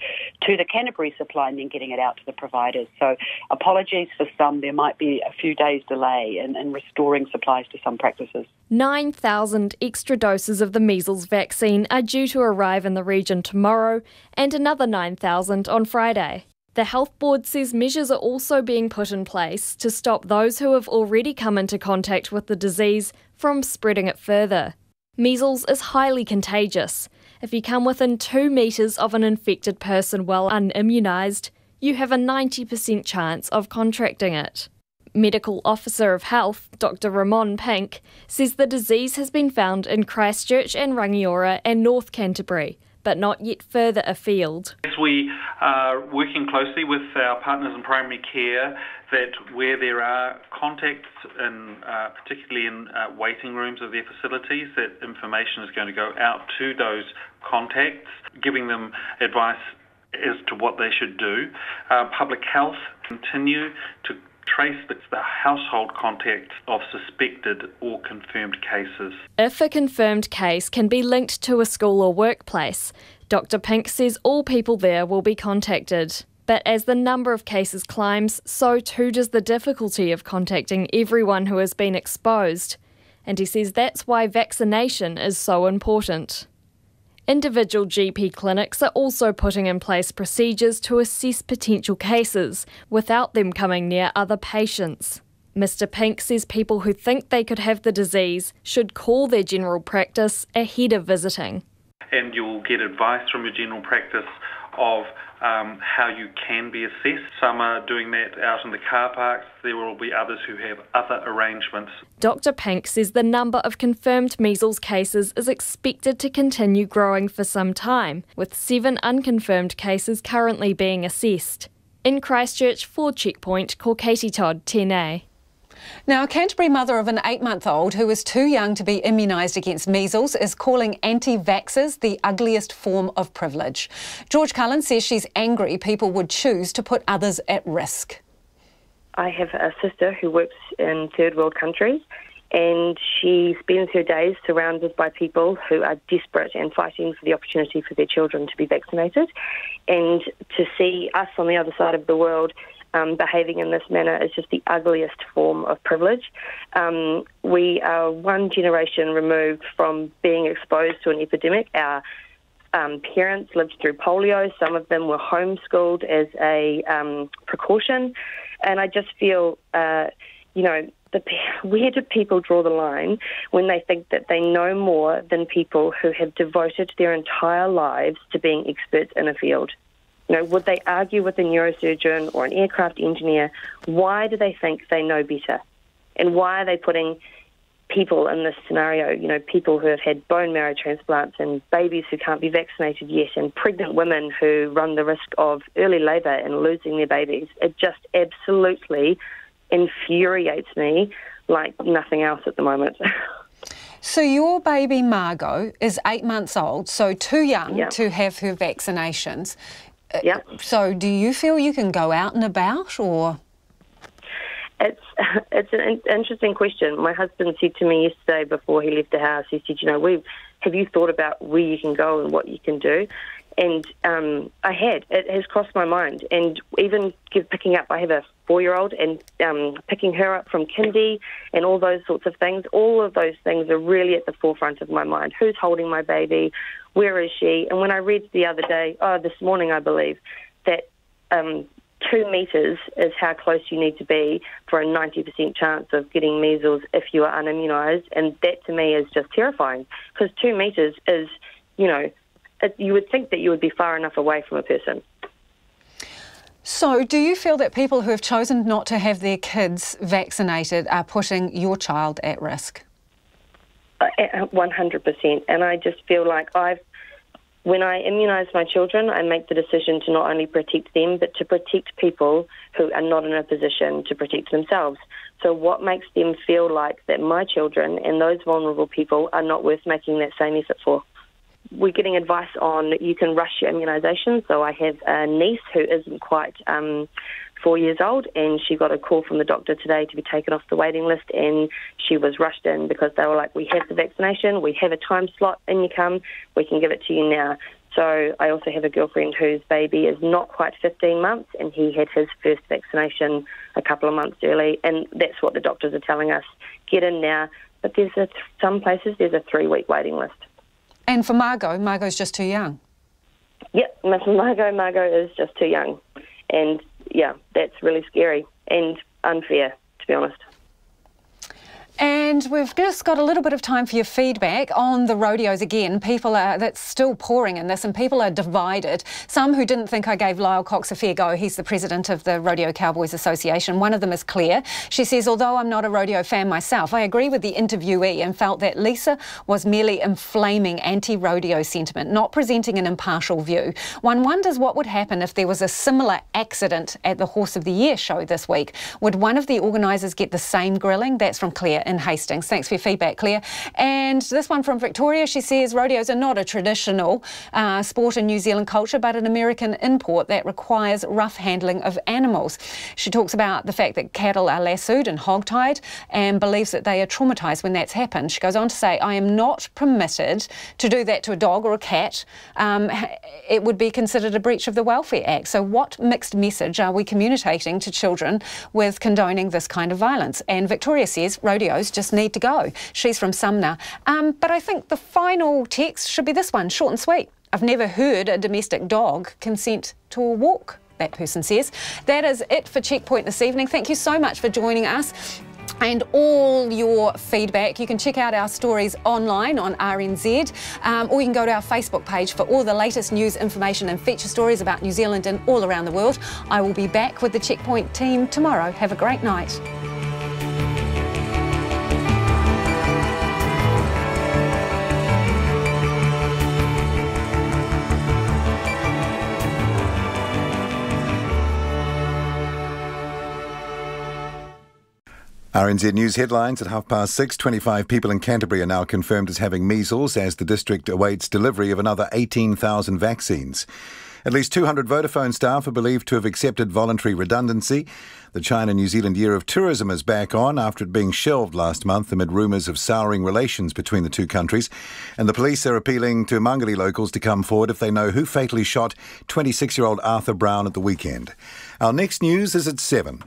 to the Canterbury supply and then getting it out to the providers. So apologies for some. There might be a few days delay in restoring supplies to some practices. 9,000 extra doses of the measles vaccine are due to arrive in the region tomorrow and another 9,000 on Friday. The Health Board says measures are also being put in place to stop those who have already come into contact with the disease from spreading it further. Measles is highly contagious. If you come within 2 metres of an infected person while unimmunised, you have a 90% chance of contracting it. Medical Officer of Health, Dr Ramon Pink, says the disease has been found in Christchurch and Rangiora and North Canterbury, but not yet further afield. As we are working closely with our partners in primary care, that where there are contacts, particularly in waiting rooms of their facilities, that information is going to go out to those contacts, giving them advice as to what they should do. Public health continue to trace the household contacts of suspected or confirmed cases. If a confirmed case can be linked to a school or workplace, Dr Pink says all people there will be contacted. But as the number of cases climbs, so too does the difficulty of contacting everyone who has been exposed. And he says that's why vaccination is so important. Individual GP clinics are also putting in place procedures to assess potential cases without them coming near other patients. Mr Pink says people who think they could have the disease should call their general practice ahead of visiting. And you'll get advice from your general practice of how you can be assessed. Some are doing that out in the car parks. There will be others who have other arrangements. Dr Pink says the number of confirmed measles cases is expected to continue growing for some time, with 7 unconfirmed cases currently being assessed. In Christchurch, for Checkpoint, call Katie Todd, 10A. Now, a Canterbury mother of an 8-month-old who is too young to be immunised against measles is calling anti-vaxxers the ugliest form of privilege. George Cullen says she's angry people would choose to put others at risk. I have a sister who works in third world countries, and she spends her days surrounded by people who are desperate and fighting for the opportunity for their children to be vaccinated. And to see us on the other side of the world behaving in this manner is just the ugliest form of privilege. We are one generation removed from being exposed to an epidemic. Our parents lived through polio. Some of them were homeschooled as a precaution. And I just feel, where do people draw the line when they think that they know more than people who have devoted their entire lives to being experts in a field? Would they argue with a neurosurgeon or an aircraft engineer? Why do they think they know better? And why are they putting people in this scenario, people who have had bone marrow transplants and babies who can't be vaccinated yet and pregnant women who run the risk of early labour and losing their babies? It just absolutely infuriates me like nothing else at the moment. So your baby Margot is 8 months old, so too young to have her vaccinations. Yeah. So do you feel you can go out and about, or? It's an interesting question. My husband said to me yesterday before he left the house, he said, have you thought about where you can go and what you can do? And I had. It has crossed my mind. And even picking up, I have a 4-year-old, and picking her up from kindy and all those sorts of things, all of those things are really at the forefront of my mind. Who's holding my baby? Where is she? And when I read the other day, this morning I believe, that 2 metres is how close you need to be for a 90% chance of getting measles if you are unimmunised. And that to me is just terrifying, because 2 metres is, you would think that you would be far enough away from a person. So do you feel that people who have chosen not to have their kids vaccinated are putting your child at risk? 100%. And I just feel like when I immunise my children, I make the decision to not only protect them, but to protect people who are not in a position to protect themselves. So what makes them feel like that my children and those vulnerable people are not worth making that same effort for? We're getting advice on you can rush your immunisation. So I have a niece who isn't quite 4 years old, and she got a call from the doctor today to be taken off the waiting list, and she was rushed in because they were like, we have the vaccination, we have a time slot, in you come, we can give it to you now. So I also have a girlfriend whose baby is not quite 15 months, and he had his first vaccination a couple of months early, and that's what the doctors are telling us. Get in now. But some places there's a 3-week waiting list. And for Margot's just too young. Yep, Margot is just too young. And, yeah, that's really scary and unfair, to be honest. And we've just got a little bit of time for your feedback on the rodeos again. That's still pouring in this, and people are divided. Some who didn't think I gave Lyle Cox a fair go. He's the president of the Rodeo Cowboys Association. One of them is Claire. She says, although I'm not a rodeo fan myself, I agree with the interviewee and felt that Lisa was merely inflaming anti-rodeo sentiment, not presenting an impartial view. One wonders what would happen if there was a similar accident at the Horse of the Year show this week. Would one of the organisers get the same grilling? That's from Claire in Hastings. Thanks for your feedback, Claire. And this one from Victoria, she says rodeos are not a traditional sport in New Zealand culture, but an American import that requires rough handling of animals. She talks about the fact that cattle are lassoed and hogtied and believes that they are traumatised when that's happened. She goes on to say, I am not permitted to do that to a dog or a cat. It would be considered a breach of the Welfare Act. So what mixed message are we communicating to children with condoning this kind of violence? And Victoria says rodeos just need to go. She's from Sumner. But I think the final text should be this one, short and sweet. I've never heard a domestic dog consent to a walk, that person says. That is it for Checkpoint this evening. Thank you so much for joining us. And all your feedback. You can check out our stories online on RNZ, or you can go to our Facebook page for all the latest news, information and feature stories about New Zealand and all around the world. I will be back with the Checkpoint team tomorrow. Have a great night. RNZ News headlines at 6:30. 25 people in Canterbury are now confirmed as having measles as the district awaits delivery of another 18,000 vaccines. At least 200 Vodafone staff are believed to have accepted voluntary redundancy. The China-New Zealand Year of Tourism is back on after it being shelved last month amid rumours of souring relations between the two countries. And the police are appealing to Mangali locals to come forward if they know who fatally shot 26-year-old Arthur Brown at the weekend. Our next news is at 7.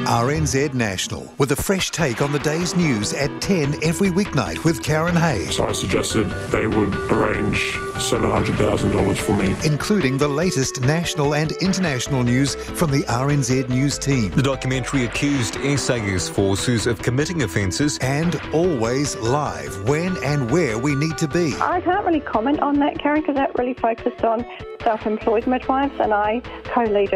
RNZ National, with a fresh take on the day's news at 10 every weeknight with Karen Hay. So I suggested they would arrange $700,000 for me, including the latest national and international news from the RNZ News team. The documentary accused SAS forces of committing offences, and always live when and where we need to be. I can't really comment on that, Karen, because that really focused on self-employed midwives, and I co-lead